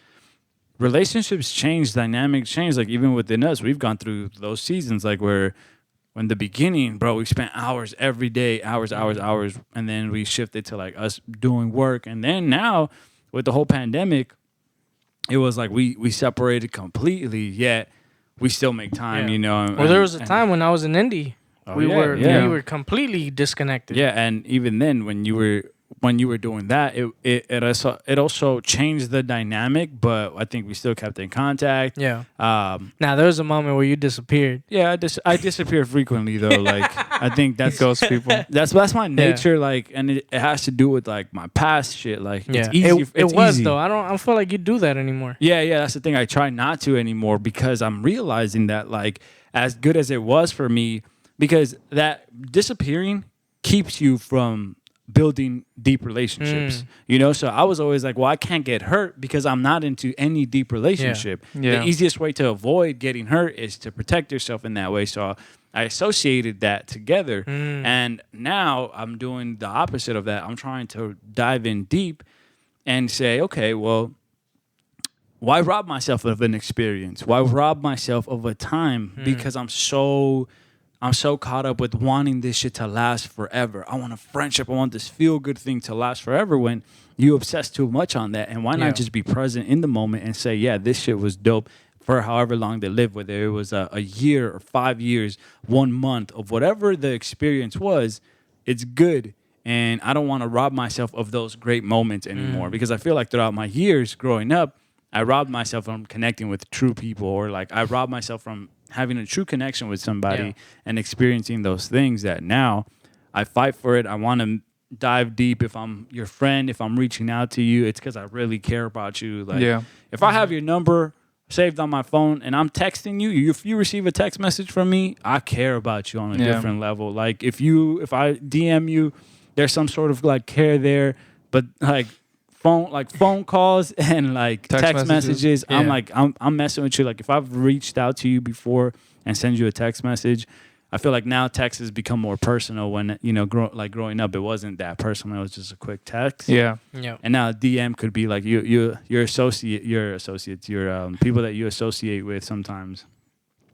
relationships change, dynamics change. Like even within us, we've gone through those seasons, like where. In the beginning, bro, we spent hours every day, hours, and then we shifted to like us doing work. And then now, with the whole pandemic, it was like we separated completely, yet we still make time, Well, there was a time when I was in Indy. We were completely disconnected. Yeah, and even then, when you were doing that, it also changed the dynamic, but I think we still kept in contact. Yeah. Now there was a moment where you disappeared. Yeah, I disappear frequently though. Like I think that's ghost people. That's my nature. Like, and it has to do with like my past shit. Like it's easy. It was though. I don't feel like you do that anymore. Yeah. That's the thing. I try not to anymore because I'm realizing that like as good as it was for me, because that disappearing keeps you from building deep relationships, so I was always like, well, I can't get hurt because I'm not into any deep relationship. The easiest way to avoid getting hurt is to protect yourself in that way. So I associated that together, and now I'm doing the opposite of that. I'm trying to dive in deep and say, okay, well, why rob myself of an experience? Why rob myself of a time? Because I'm so caught up with wanting this shit to last forever. I want a friendship. I want this feel-good thing to last forever when you obsess too much on that. And why not just be present in the moment and say, yeah, this shit was dope for however long they lived, whether it was a year or 5 years, 1 month of whatever the experience was, it's good. And I don't want to rob myself of those great moments anymore because I feel like throughout my years growing up, I robbed myself from connecting with true people, or like I robbed myself from having a true connection with somebody and experiencing those things that now I fight for it. I want to dive deep. If I'm your friend, if I'm reaching out to you, it's because I really care about you. Like, if I have your number saved on my phone and I'm texting you, if you receive a text message from me, I care about you on a different level. Like if I DM you, there's some sort of like care there, but like phone calls and like text messages. I'm messing with you. Like if I've reached out to you before and send you a text message, I feel like now text has become more personal. When growing up, it wasn't that personal. It was just a quick text. Yeah. And now DM could be like your associates, your people that you associate with sometimes,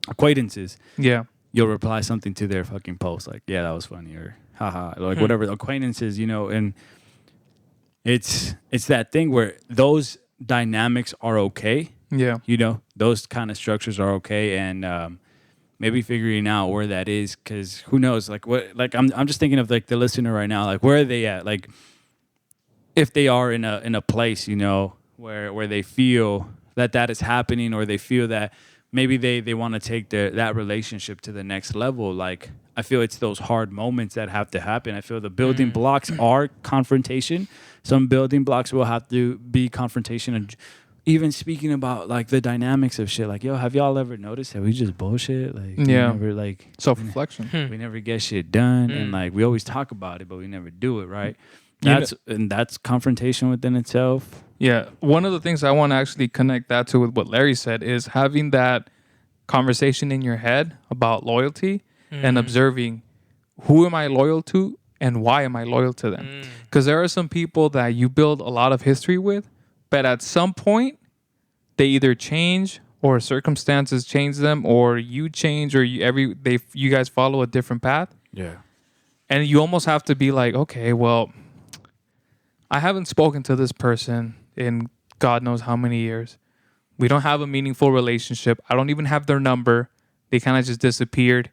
acquaintances. Yeah. You'll reply something to their fucking post like, yeah, that was funny, or haha, like whatever. Acquaintances, and. It's that thing where those dynamics are okay. Yeah. Those kind of structures are okay, and maybe figuring out where that is, because who knows? Like what? Like I'm just thinking of like the listener right now. Like where are they at? Like if they are in a place, where they feel that is happening, or they feel that maybe they want to take that relationship to the next level. Like, I feel it's those hard moments that have to happen. I feel the building blocks are confrontation. Some building blocks will have to be confrontation. And even speaking about like the dynamics of shit, like, yo, have y'all ever noticed that we just bullshit? Like, we never, like, self-reflection. we never get shit done, and like we always talk about it, but we never do it, right? That's confrontation within itself. Yeah, one of the things I want to actually connect that to with what Larry said is having that conversation in your head about loyalty and observing who am I loyal to and why am I loyal to them? Because there are some people that you build a lot of history with, but at some point they either change or circumstances change them, or you change, or you guys follow a different path. Yeah, and you almost have to be like, okay, well, I haven't spoken to this person in God knows how many years. We don't have a meaningful relationship. I don't even have their number. They kind of just disappeared.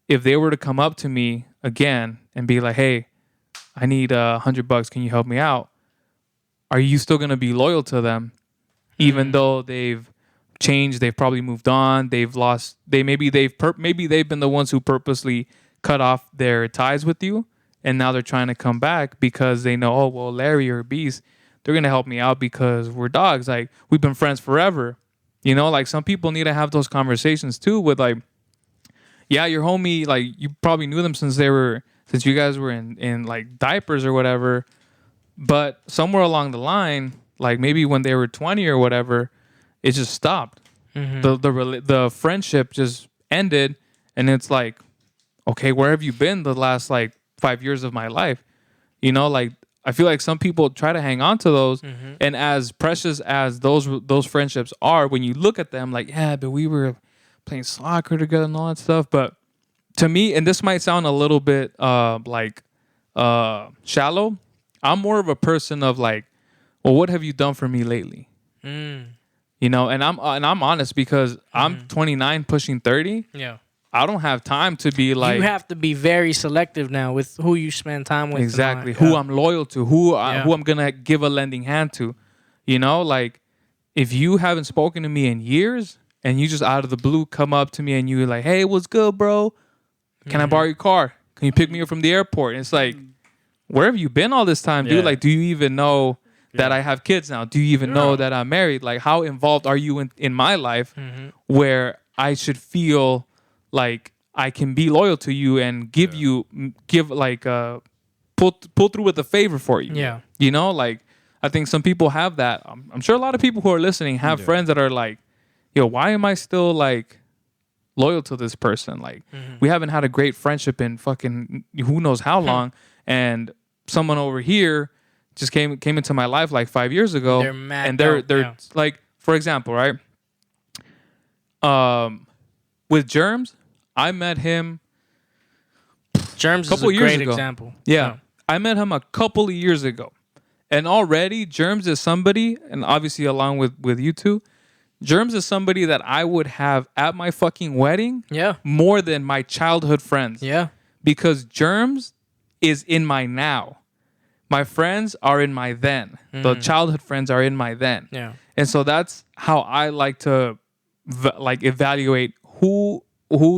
If they were to come up to me again and be like, hey, I need $100. Can you help me out? Are you still going to be loyal to them? Even though they've changed, they've probably moved on, they've lost, maybe they've been the ones who purposely cut off their ties with you, and now they're trying to come back because they know, oh, well, Larry or Beast, they're going to help me out because we're dogs. Like, we've been friends forever. You know, like, some people need to have those conversations too with, like, yeah, your homie, like, you probably knew them since you guys were in like diapers or whatever, but somewhere along the line, like maybe when they were 20 or whatever, it just stopped. The friendship just ended, and it's like, okay, where have you been the last like 5 years of my life? You know, like, I feel like some people try to hang on to those, and as precious as those friendships are, when you look at them, like, yeah, but we were playing soccer together and all that stuff. But to me, and this might sound a little bit shallow, I'm more of a person of like, well, what have you done for me lately? You know, and I'm honest because I'm 29 pushing 30. Yeah. I don't have time to be like... You have to be very selective now with who you spend time with. Exactly. Who I'm loyal to, who I'm going to give a lending hand to. You know, like, if you haven't spoken to me in years and you just out of the blue come up to me and you're like, hey, what's good, bro? Can I borrow your car? Can you pick me up from the airport? And it's like, where have you been all this time, dude? Like, do you even know that I have kids now? Do you even know that I'm married? Like, how involved are you in my life where I should feel like I can be loyal to you and pull through with a favor for you? Yeah. You know, like, I think some people have that. I'm sure a lot of people who are listening have friends that are like, yo, why am I still like loyal to this person? Like, we haven't had a great friendship in fucking who knows how long, and someone over here just came into my life like 5 years ago. They're mad, and they're like, for example, right? With Germs, I met him Germs is a great example. Yeah. I met him a couple of years ago. And already Germs is somebody, and obviously along with you two, Germs is somebody that I would have at my fucking wedding more than my childhood friends. Yeah. Because Germs is in my now. My friends are in my then. The childhood friends are in my then. Yeah. And so that's how I like to evaluate who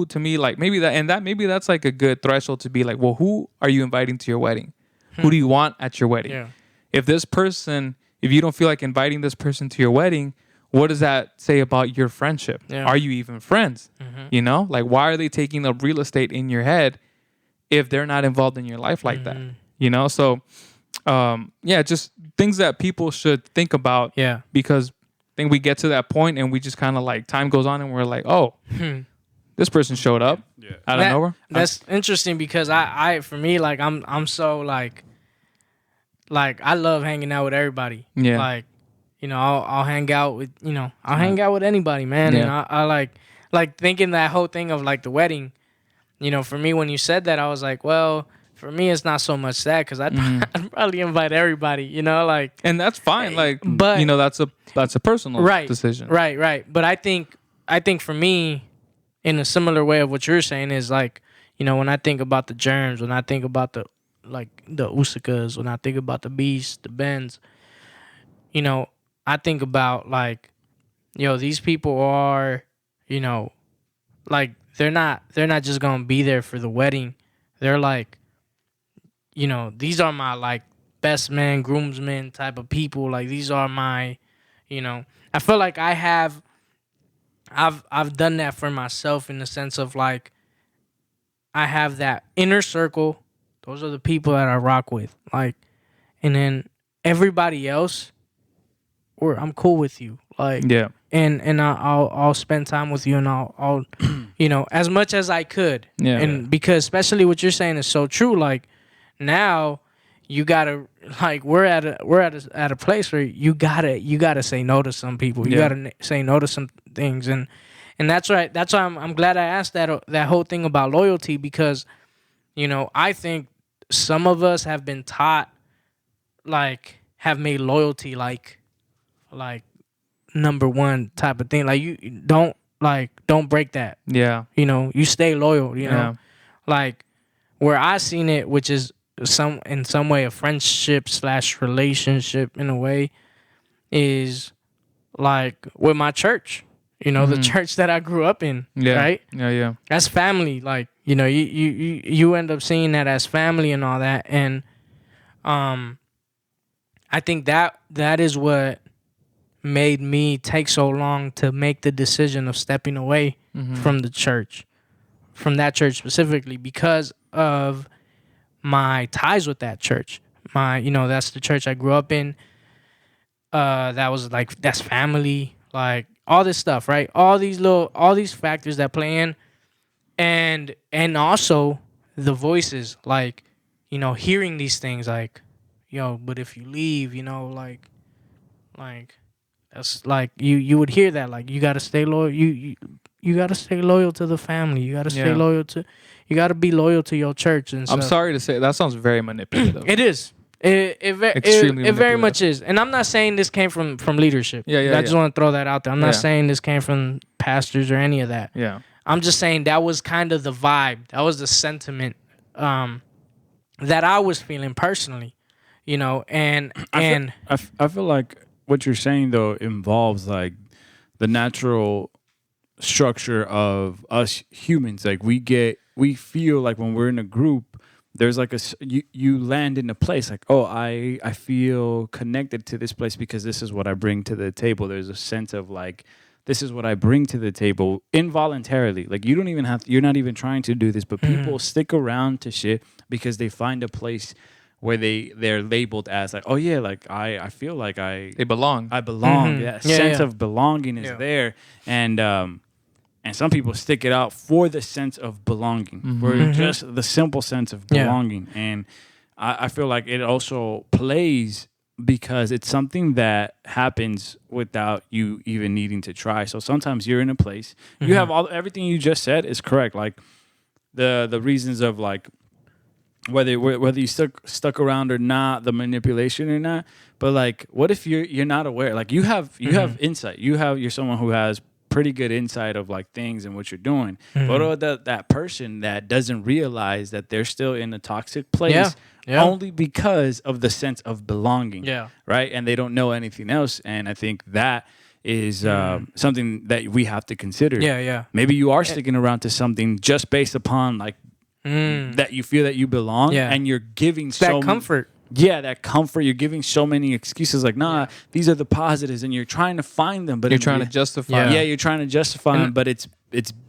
to me, like, maybe that's like a good threshold to be like, well, who are you inviting to your wedding? Who do you want at your wedding? Yeah. If you don't feel like inviting this person to your wedding, what does that say about your friendship? Yeah. Are you even friends? You know, like, why are they taking up real estate in your head if they're not involved in your life like that? You know, so just things that people should think about. Yeah, because I think we get to that point and we just kind of like, time goes on and we're like, oh, this person showed up out of nowhere. That's interesting because I for me, like, I'm so like I love hanging out with everybody. Yeah, like, you know, I'll hang out with, you know, I'll hang out with anybody, man. And I like thinking that whole thing of like the wedding, you know, for me, when you said that, I was like, well, for me, it's not so much that, because I'd probably invite everybody, you know, like. And that's fine. Like, but, you know, that's a personal decision. Right. But I think for me, in a similar way of what you're saying, is like, you know, when I think about the Germs, when I think about the Usakas, when I think about the Beasts, the Bens, you know, I think about like, yo, these people are, you know, like they're not just gonna be there for the wedding. They're like, you know, these are my like best man, groomsmen type of people. Like these are my, you know, I feel like I've done that for myself in the sense of like I have that inner circle. Those are the people that I rock with. Like, and then everybody else, I'm cool with you. Like, Yeah. And I'll spend time with you, and I'll you know, as much as I could. Yeah. And because especially what you're saying is so true. Like now, you gotta like we're at a place where you gotta say no to some people. You gotta say no to some things, and that's right. That's why I'm glad I asked that whole thing about loyalty, because, you know, I think some of us have been taught, like, have made loyalty like number one type of thing. Like you don't break that. Yeah. You know, you stay loyal. You know, like where I seen it, which is in some way a friendship / relationship in a way, is like with my church. You know, the church that I grew up in. Yeah. Right. Yeah. That's family. Like, you know, you end up seeing that as family and all that, and I think that is what made me take so long to make the decision of stepping away from the church, from that church specifically, because of my ties with that church. You know, that's the church I grew up in. That was like, that's family, like all this stuff, right? All these factors that play in, and also the voices, like, you know, hearing these things like, yo, but if you leave, you know, like that's like you would hear that, like, you gotta stay loyal. You gotta stay loyal to the family. You gotta stay loyal to. You gotta be loyal to your church and stuff. I'm sorry to say that sounds very manipulative. It is. It very much is. And I'm not saying this came from leadership. I just want to throw that out there. I'm not saying this came from pastors or any of that. Yeah. I'm just saying that was kind of the vibe. That was the sentiment that I was feeling personally. You know, and I feel like what you're saying though involves like the natural structure of us humans. Like we feel like when we're in a group, there's like you land in a place like, oh, I feel connected to this place because this is what I bring to the table. There's a sense of like, this is what I bring to the table involuntarily. Like you're not even trying to do this, but people stick around to shit because they find a place where they're labeled as like, oh yeah, like I feel like they belong. I belong. That sense of belonging is there, and some people stick it out for the sense of belonging, for just the simple sense of belonging, and I feel like it also plays because it's something that happens without you even needing to try. So sometimes you're in a place, you have everything you just said is correct, like the reasons of like, whether you stuck around or not, the manipulation or not, but like, what if you're not aware? Like you have insight. You're someone who has pretty good insight of like things and what you're doing. But that person that doesn't realize that they're still in a toxic place only because of the sense of belonging. Right, and they don't know anything else. And I think that is something that we have to consider. Maybe you are sticking around to something just based upon like. That you feel that you belong, and you're giving that comfort. That comfort. You're giving so many excuses, like, nah, these are the positives, and you're trying to find them, but you're trying to justify. You're trying to justify them, but it's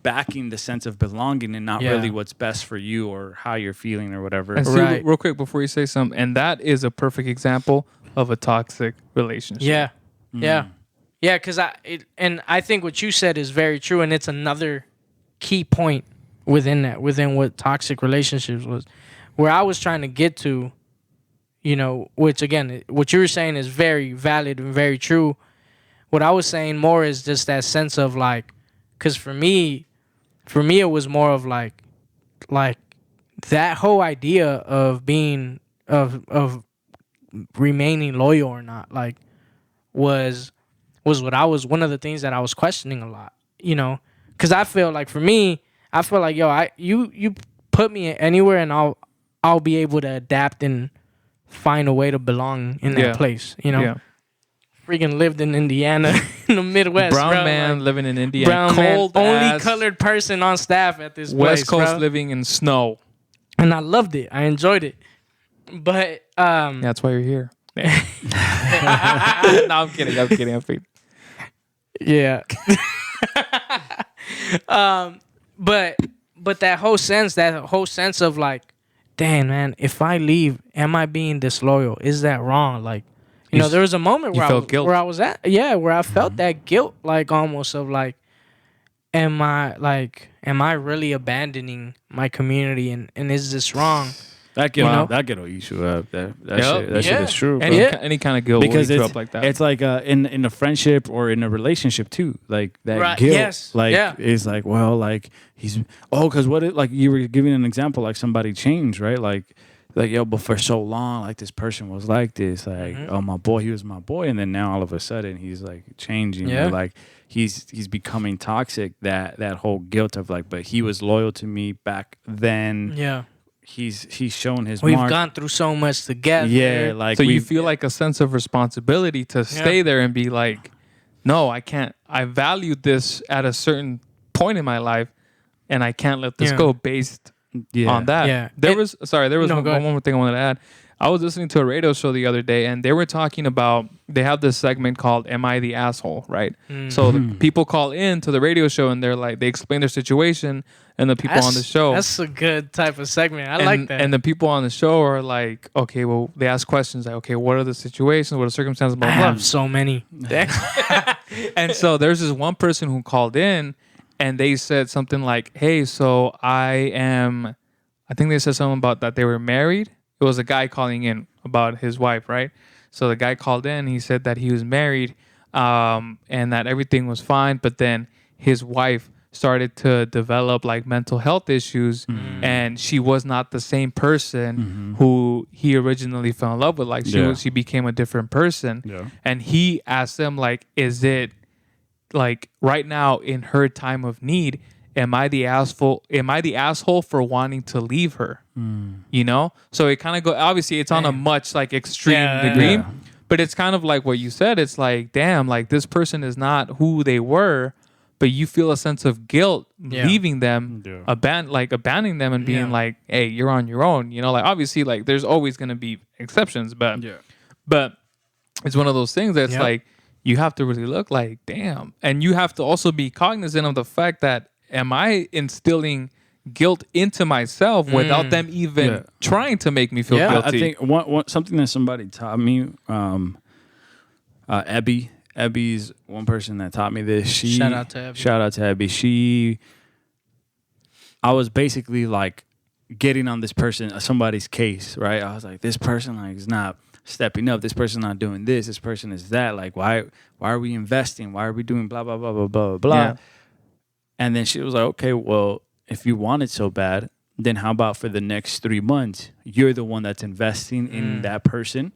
backing the sense of belonging and not really what's best for you or how you're feeling or whatever. And see, real quick before you say something, and that is a perfect example of a toxic relationship. Because I think what you said is very true, and it's another key point within what toxic relationships was, where I was trying to get to, you know, which again, what you were saying is very valid and very true. What I was saying more is just that sense of like, because for me it was more of like that whole idea of being of remaining loyal or not, like was what I was, one of the things that I was questioning a lot, you know, because I feel like for me, I feel like, yo, you put me anywhere and I'll be able to adapt and find a way to belong in that place. You know, freaking lived in Indiana in the Midwest. Brown bro. man Like, living in Indiana. brown Cold man, only ass colored person on staff at this West place, Coast bro. living in snow. And I loved it. I enjoyed it. But That's why you're here. No, I'm kidding. I'm kidding. yeah. But that whole sense of like, dang man, if I leave, am I being disloyal? Is that wrong? Like, you know, there was a moment where I was at, where I felt that guilt, like almost of like, am I really abandoning my community, and is this wrong? That guilt eat you up. That shit is true. Any kind of guilt because will eat you up like that. It's like in a friendship or in a relationship too. Like that guilt. Is like, well, like because like you were giving an example, like somebody changed, right? Like yo, but for so long, like this person was like this, like oh my boy, he was my boy, and then now all of a sudden he's like changing, or like he's becoming toxic. That whole guilt of like, but he was loyal to me back then. Yeah. He's shown his We've mark. gone through so much together. Yeah, like so you feel like a sense of responsibility to stay there and be like, no, I can't. I valued this at a certain point in my life, and I can't let this go based on that. Yeah. There was one more thing I wanted to add. I was listening to a radio show the other day, and they were talking about, they have this segment called "Am I the Asshole?" Right? So the people call in to the radio show, and they're like, they explain their situation, and the people on the show. That's a good type of segment. I like that. And the people on the show are like, okay, well, they ask questions like, okay, what are the situations? What are the circumstances? Blah, blah, blah. I have so many. And so there's this one person who called in, and they said something like, hey, so I think they said something about that they were married. It was a guy calling in about his wife, right? So the guy called in. He said that he was married, and that everything was fine. But then his wife started to develop like mental health issues, and she was not the same person who he originally fell in love with. Like she became a different person. Yeah. And he asked them like, is it like right now in her time of need, am I the asshole for wanting to leave her? You know? So it kind of obviously it's on a much like extreme degree, but it's kind of like what you said. It's like, damn, like this person is not who they were, but you feel a sense of guilt leaving them, abandoning them and being like, hey, you're on your own. You know, like obviously like there's always going to be exceptions, but it's one of those things that's like, you have to really look like, damn. And you have to also be cognizant of the fact that, am I instilling guilt into myself without them even trying to make me feel guilty? I think something that somebody taught me, Abby's one person that taught me this. Shout out to Abby. I was basically like getting on somebody's case, right? I was like, this person like is not stepping up. This person not doing this. This person is that. Like, why are we investing? Why are we doing blah blah blah blah blah blah? Yeah. And then she was like, okay, well, if you want it so bad, then how about for the next 3 months, you're the one that's investing in that person.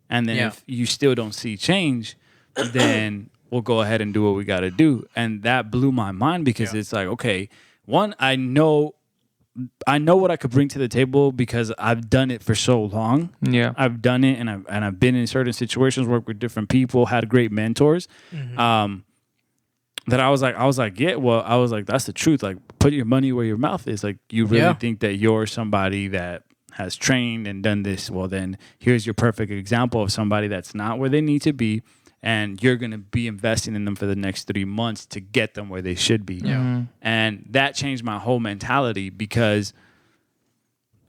And then if you still don't see change, then we'll go ahead and do what we got to do. And that blew my mind because it's like, okay, one, I know what I could bring to the table because I've done it for so long. Yeah. I've done it and I've been in certain situations, worked with different people, had great mentors. That I was like, yeah, well, I was like, that's the truth. Like, put your money where your mouth is. Like, you really think that you're somebody that has trained and done this? Well, then here's your perfect example of somebody that's not where they need to be, and you're going to be investing in them for the next 3 months to get them where they should be. Yeah. And that changed my whole mentality because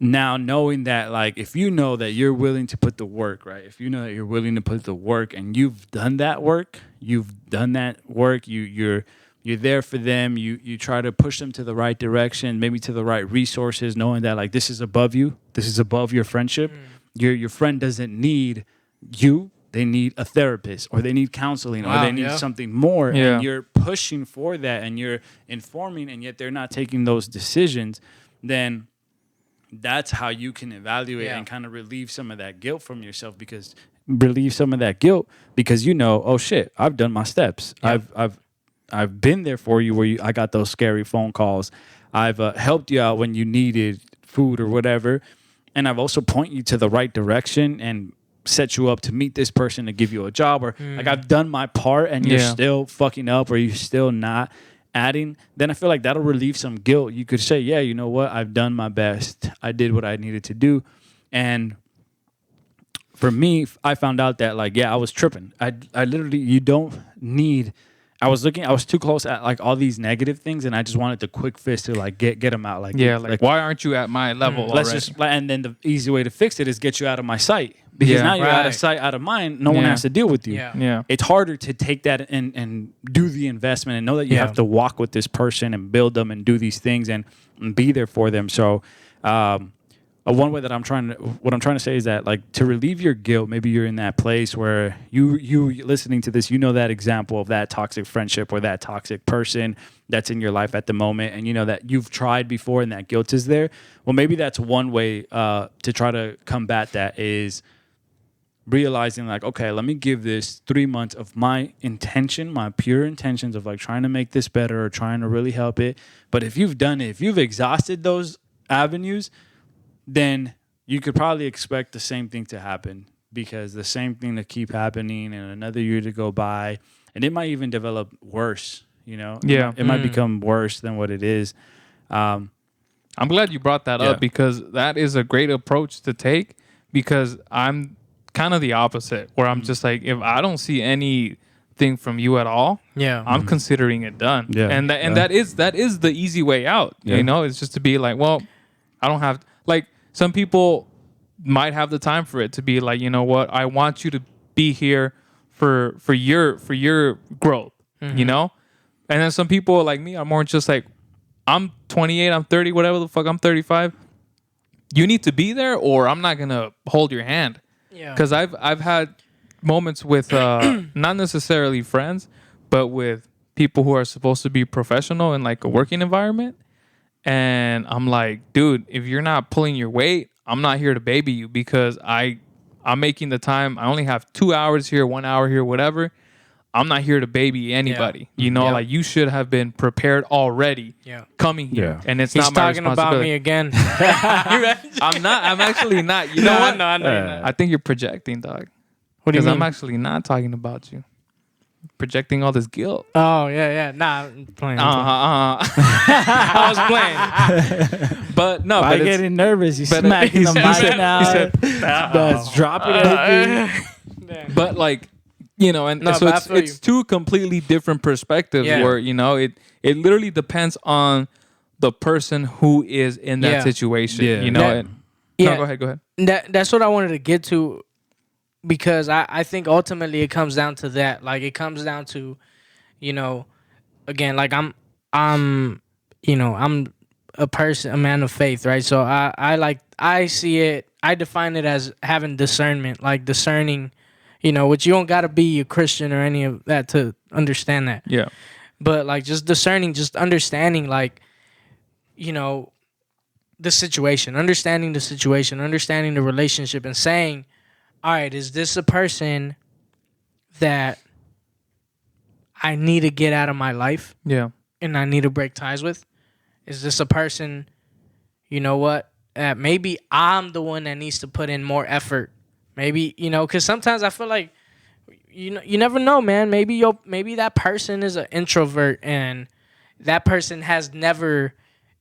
now knowing that, like, if you know that you're willing to put the work, right? If you know that you're willing to put the work and you've done that work, you're there for them. You try to push them to the right direction, maybe to the right resources, knowing that like this is above you. This is above your friendship. Your friend doesn't need you. They need a therapist or they need counseling or they need something more. Yeah. And you're pushing for that and you're informing and yet they're not taking those decisions. Then that's how you can evaluate and kind of relieve some of that guilt from yourself because you know, oh shit, I've done my steps. Yeah. I've been there for you where I got those scary phone calls. I've helped you out when you needed food or whatever. And I've also pointed you to the right direction and set you up to meet this person to give you a job, or like I've done my part and you're still fucking up, or you're still not adding, then I feel like that'll relieve some guilt. You could say, yeah, you know what? I've done my best. I did what I needed to do. And for me, I found out that like, yeah, I was tripping. I literally, you don't need, I was too close at like all these negative things, and I just wanted the quick fix to like get them out. Like, like why aren't you at my level already? And then the easy way to fix it is get you out of my sight, because now you're out of sight, out of mind. No one has to deal with you. Yeah. It's harder to take that and do the investment and know that you have to walk with this person and build them and do these things and be there for them. So, one way that what I'm trying to say is that, like, to relieve your guilt, maybe you're in that place where you listening to this, you know that example of that toxic friendship or that toxic person that's in your life at the moment, and you know that you've tried before and that guilt is there. Well, maybe that's one way to try to combat that, is realizing like, okay, let me give this 3 months of my intention, my pure intentions of like trying to make this better or trying to really help it. But if you've done it, if you've exhausted those avenues, then you could probably expect the same thing to happen, because the same thing to keep happening and another year to go by, and it might even develop worse, you know? Yeah. It might become worse than what it is. I'm glad you brought that up, because that is a great approach to take, because I'm kind of the opposite, where I'm just like, if I don't see anything from you at all, I'm considering it done. Yeah. And that is the easy way out. Yeah. You know, it's just to be like, well, I don't have, like, some people might have the time for it to be like, you know what, I want you to be here for your growth, you know? And then some people like me are more just like, I'm 28, I'm 30, whatever the fuck, I'm 35. You need to be there, or I'm not going to hold your hand. Yeah. Because I've had moments with not necessarily friends, but with people who are supposed to be professional in like a working environment. And I'm like, dude, if you're not pulling your weight, I'm not here to baby you, because I'm making the time. I only have 2 hours here, 1 hour here, whatever. I'm not here to baby anybody. Yeah. You know, like you should have been prepared already coming here. Yeah. And it's not my responsibility. He's talking about me again. I'm not. I'm actually not. You know what? No, I know you're not. I think you're projecting, dog. What do you mean? Because I'm actually not talking about you. Projecting all this guilt. Oh, yeah. Nah, I'm playing. I was playing. But no, I'm getting nervous. You're smacking the mic now. He said, that's dropping everything. But like, you know, and so it's two completely different perspectives where, you know, it literally depends on the person who is in that situation, you know. No, go ahead. That's what I wanted to get to. Because I think ultimately it comes down to that. Like, it comes down to, you know, again, like I'm a person, a man of faith, right? So I see it, I define it as having discernment, like discerning, you know, which you don't got to be a Christian or any of that to understand that. Yeah. But like just discerning, just understanding, like, you know, the situation, understanding the relationship, and saying, all right, is this a person that I need to get out of my life? Yeah. And I need to break ties with? Is this a person, you know what, maybe I'm the one that needs to put in more effort? Maybe, you know, because sometimes I feel like, you know, you never know, man. Maybe that person is an introvert, and that person has never,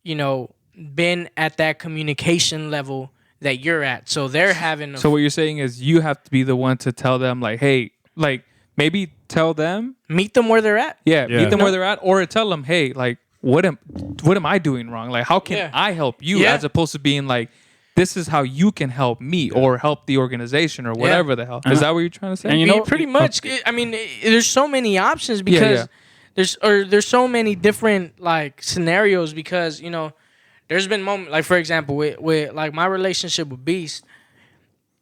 you know, been at that communication level that you're at. So they're having So what you're saying is you have to be the one to tell them, like, hey, like, maybe tell them, meet them where they're at. Yeah. Meet them where they're at, or tell them, hey, like, what am I doing wrong? Like, how can I help you? As opposed to being like, this is how you can help me or help the organization or whatever the hell. Is that what you're trying to say? And you know, pretty much. I mean, there's so many options because there's so many different like scenarios, because, you know, there's been moments, like, for example, with like my relationship with Beast,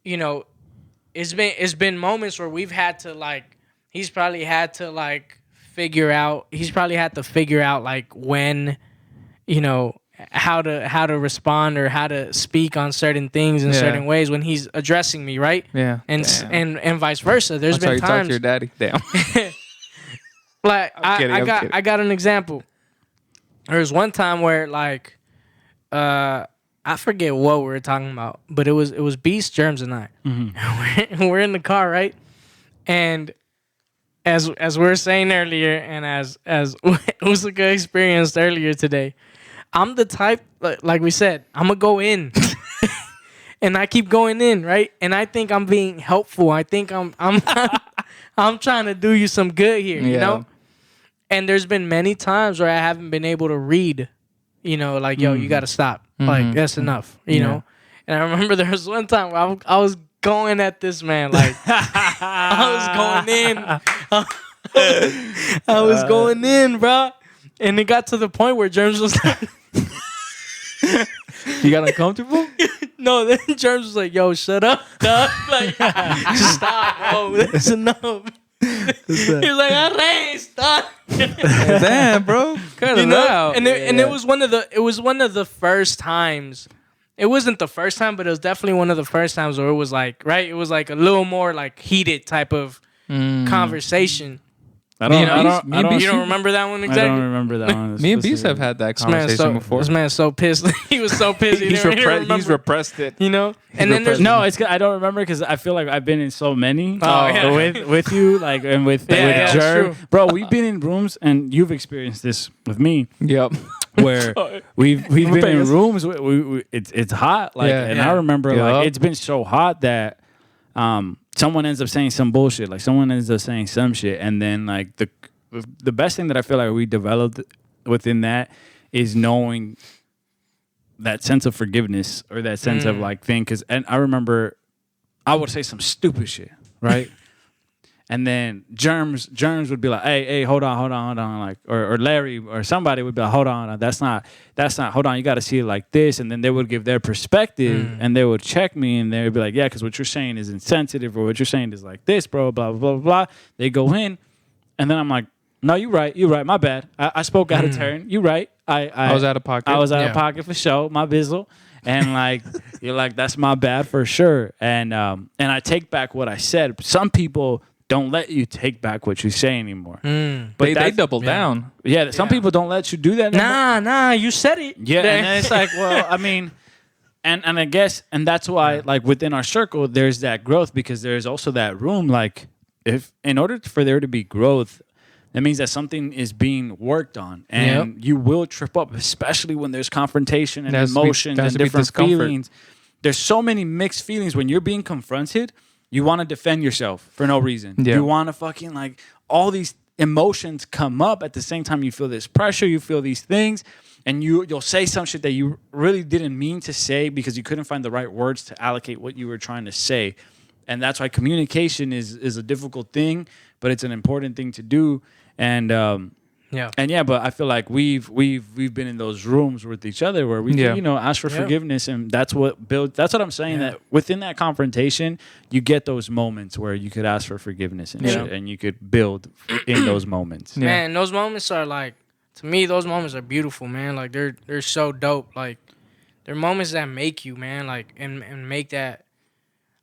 you know, it's been moments where we've had to, like, he's probably had to figure out like when, you know, how to respond or how to speak on certain things in certain ways when he's addressing me, right? Yeah. And vice versa. There's been times. Talk to your daddy. Damn. Like, I got an example. There was one time where, like, I I forget what we were talking about, but it was Beast, Germs, and I. Mm-hmm. We're in the car, right? And as we were saying earlier, and as Usuka experienced earlier today, I'm the type, like we said, I'm gonna go in, and I keep going in, right? And I think I'm being helpful. I think I'm I'm trying to do you some good here, you know. And there's been many times where I haven't been able to read, you know, like, yo, you got to stop. Like, that's enough, you know? And I remember there was one time where I was going at this man, like, I was going in. I was going in, bro. And it got to the point where Germs was like... You got uncomfortable? No, then Germs was like, yo, shut up, dog. Like, just stop, bro. That's enough. He was like, "Arre, stop." Damn, bro, cut it out. And it was one of the first times. It wasn't the first time, but it was definitely one of the first times where it was like, right? It was like a little more like heated type of conversation. You don't remember that one exactly? I don't remember that one. Me and Beast have had that conversation before. This man's so pissed. He was so pissed. He's repressed it. You know? And then there's... No, it's I don't remember because I feel like I've been in so many with you, like, and with Jer. Bro, we've been in rooms, and you've experienced this with me. Yep. Where we've been in rooms, it's hot. Like, and I remember like it's been so hot that someone ends up saying some bullshit. Like, someone ends up saying some shit, and then like the best thing that I feel like we developed within that is knowing that sense of forgiveness or that sense of like thing. And I remember I would say some stupid shit, right? And then Germs would be like, hey, hold on. Like, or Larry or somebody would be like, hold on, that's not, hold on, you got to see it like this. And then they would give their perspective and they would check me and they would be like, yeah, because what you're saying is insensitive or what you're saying is like this, bro, blah, blah, blah, blah. They go in and then I'm like, no, you're right, my bad. I spoke out of turn. You're right. I was out of pocket. I was out of pocket for sure, my bizzle. And like, you're like, that's my bad for sure. And I take back what I said. Some people don't let you take back what you say anymore. But they double down. Yeah, some people don't let you do that anymore. Nah, you said it. Yeah, and then it's like, well, I mean, and I guess, and that's why, like, within our circle, there's that growth because there's also that room. Like, if in order for there to be growth, that means that something is being worked on, and you will trip up, especially when there's confrontation and emotions and different feelings. There's so many mixed feelings when you're being confronted. You want to defend yourself for no reason. Yeah. You want to fucking, like, all these emotions come up at the same time. You feel this pressure. You feel these things. And you'll say some shit that you really didn't mean to say because you couldn't find the right words to allocate what you were trying to say. And that's why communication is a difficult thing, but it's an important thing to do. And but I feel like we've been in those rooms with each other where we can, ask for forgiveness, and that's what builds. That's what I'm saying. That within that confrontation, you get those moments where you could ask for forgiveness and shit, and you could build in those moments. Yeah. Man, those moments are like, to me, those moments are beautiful, man. Like they're so dope. Like they're moments that make you, man. Like and make that.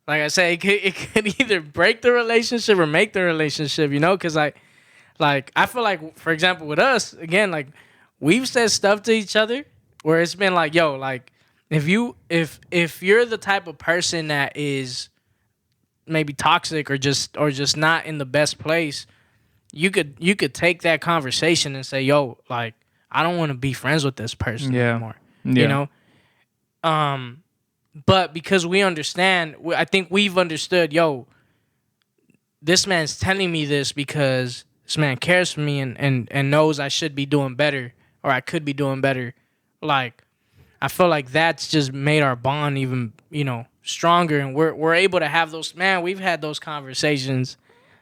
Like I said, it could either break the relationship or make the relationship. You know, because Like, I feel like, for example, with us, again, like, we've said stuff to each other where it's been like, yo, like, if you're the type of person that is maybe toxic or just not in the best place, you could take that conversation and say, yo, like, I don't want to be friends with this person anymore. Yeah. You know? But because we understand, I think we've understood, yo, this man's telling me this because this man cares for me and knows I should be doing better or I could be doing better. Like, I feel like that's just made our bond even, stronger. And we're able to have those, man, we've had those conversations,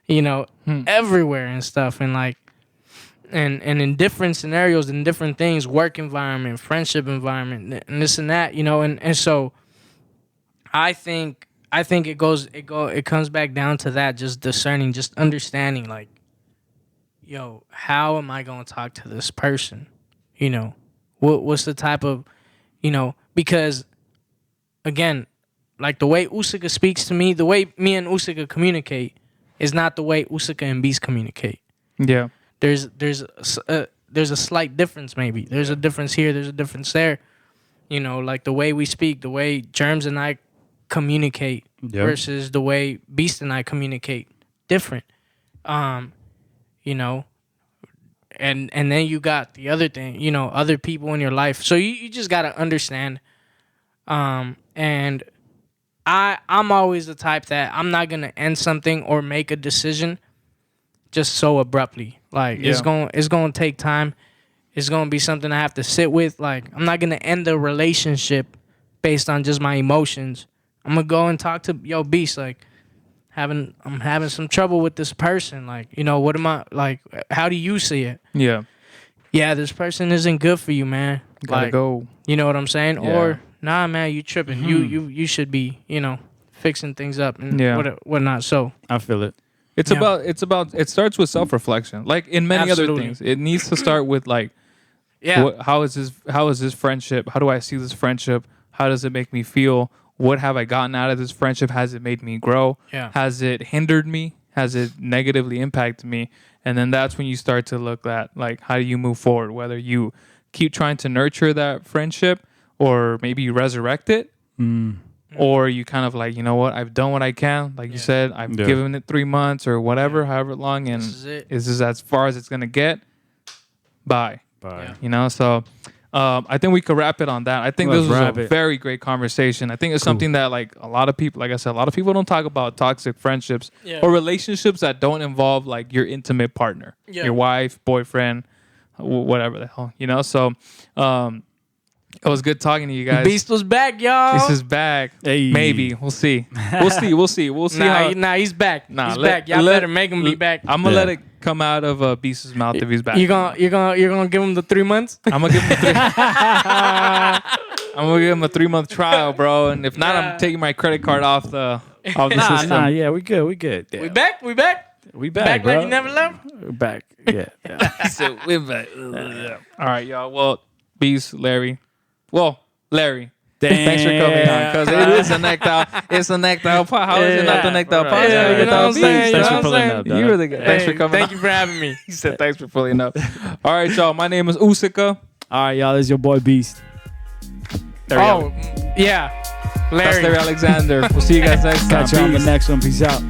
everywhere and stuff. And like, and in different scenarios and different things, work environment, friendship environment, and this and that, and so I think it comes back down to that, just discerning, just understanding, like, yo, how am I going to talk to this person? What's the type of, because, again, like the way Usuka speaks to me, the way me and Usuka communicate is not the way Usuka and Beast communicate. Yeah. There's a slight difference maybe. There's a difference here, there's a difference there. You know, like the way we speak, the way Germs and I communicate versus the way Beast and I communicate, different. You know, and then you got the other thing, you know, other people in your life. So you just gotta understand. And I'm always the type that I'm not gonna end something or make a decision just so abruptly. Like it's gonna take time. It's gonna be something I have to sit with. Like I'm not gonna end the relationship based on just my emotions. I'm gonna go and talk to Beast. Like I'm having some trouble with this person. Like, you know, what am I like? How do you see it? Yeah. Yeah, this person isn't good for you, man. Gotta like, go. You know what I'm saying? Yeah. Or nah, man, you tripping. Mm-hmm. You should be, you know, fixing things up and whatnot. So I feel it. It starts with self-reflection. Like in many other things, it needs to start with like, how is this friendship? How do I see this friendship? How does it make me feel? What have I gotten out of this friendship? Has it made me grow? Yeah. Has it hindered me? Has it negatively impacted me? And then that's when you start to look at like, how do you move forward? Whether you keep trying to nurture that friendship, or maybe you resurrect it, or you kind of like, you know what, I've done what I can. Like you said, I've given it 3 months or whatever, however long, and this is as far as it's gonna get. Bye. Yeah. You know, so I think we could wrap it on that. I think this was a very great conversation. I think it's something that like a lot of people, like I said, a lot of people don't talk about toxic friendships or relationships that don't involve like your intimate partner, your wife, boyfriend, whatever the hell, you know. So it was good talking to you guys. Beast was back, y'all. Beast is back. Hey. Maybe. We'll see. We'll see. He's back. He's back. Y'all better make him be back. I'm gonna let it come out of Beast's mouth if he's back. You're gonna give him the 3 months? I'm gonna give him I'm gonna give him a 3-month trial, bro. And if not, I'm taking my credit card off the system. Yeah, we good. Yeah. We back, bro. Like you never left? We're back. Yeah. He said, we're back. All right, y'all. Well, Beast, Larry. Well, Larry. Thanks for coming on, because it is a necked out. It's a necked out pod. How is it not the necked out pod? Yeah, you know what I'm saying? Thanks for pulling up. You really good. Thanks for coming. Thank you for having me. He said, thanks for pulling up. All right, y'all. My name is Usika. All right, y'all. This is your boy Beast. Larry. That's Larry Alexander. We'll see you guys next time. Catch you on the next one. Peace out.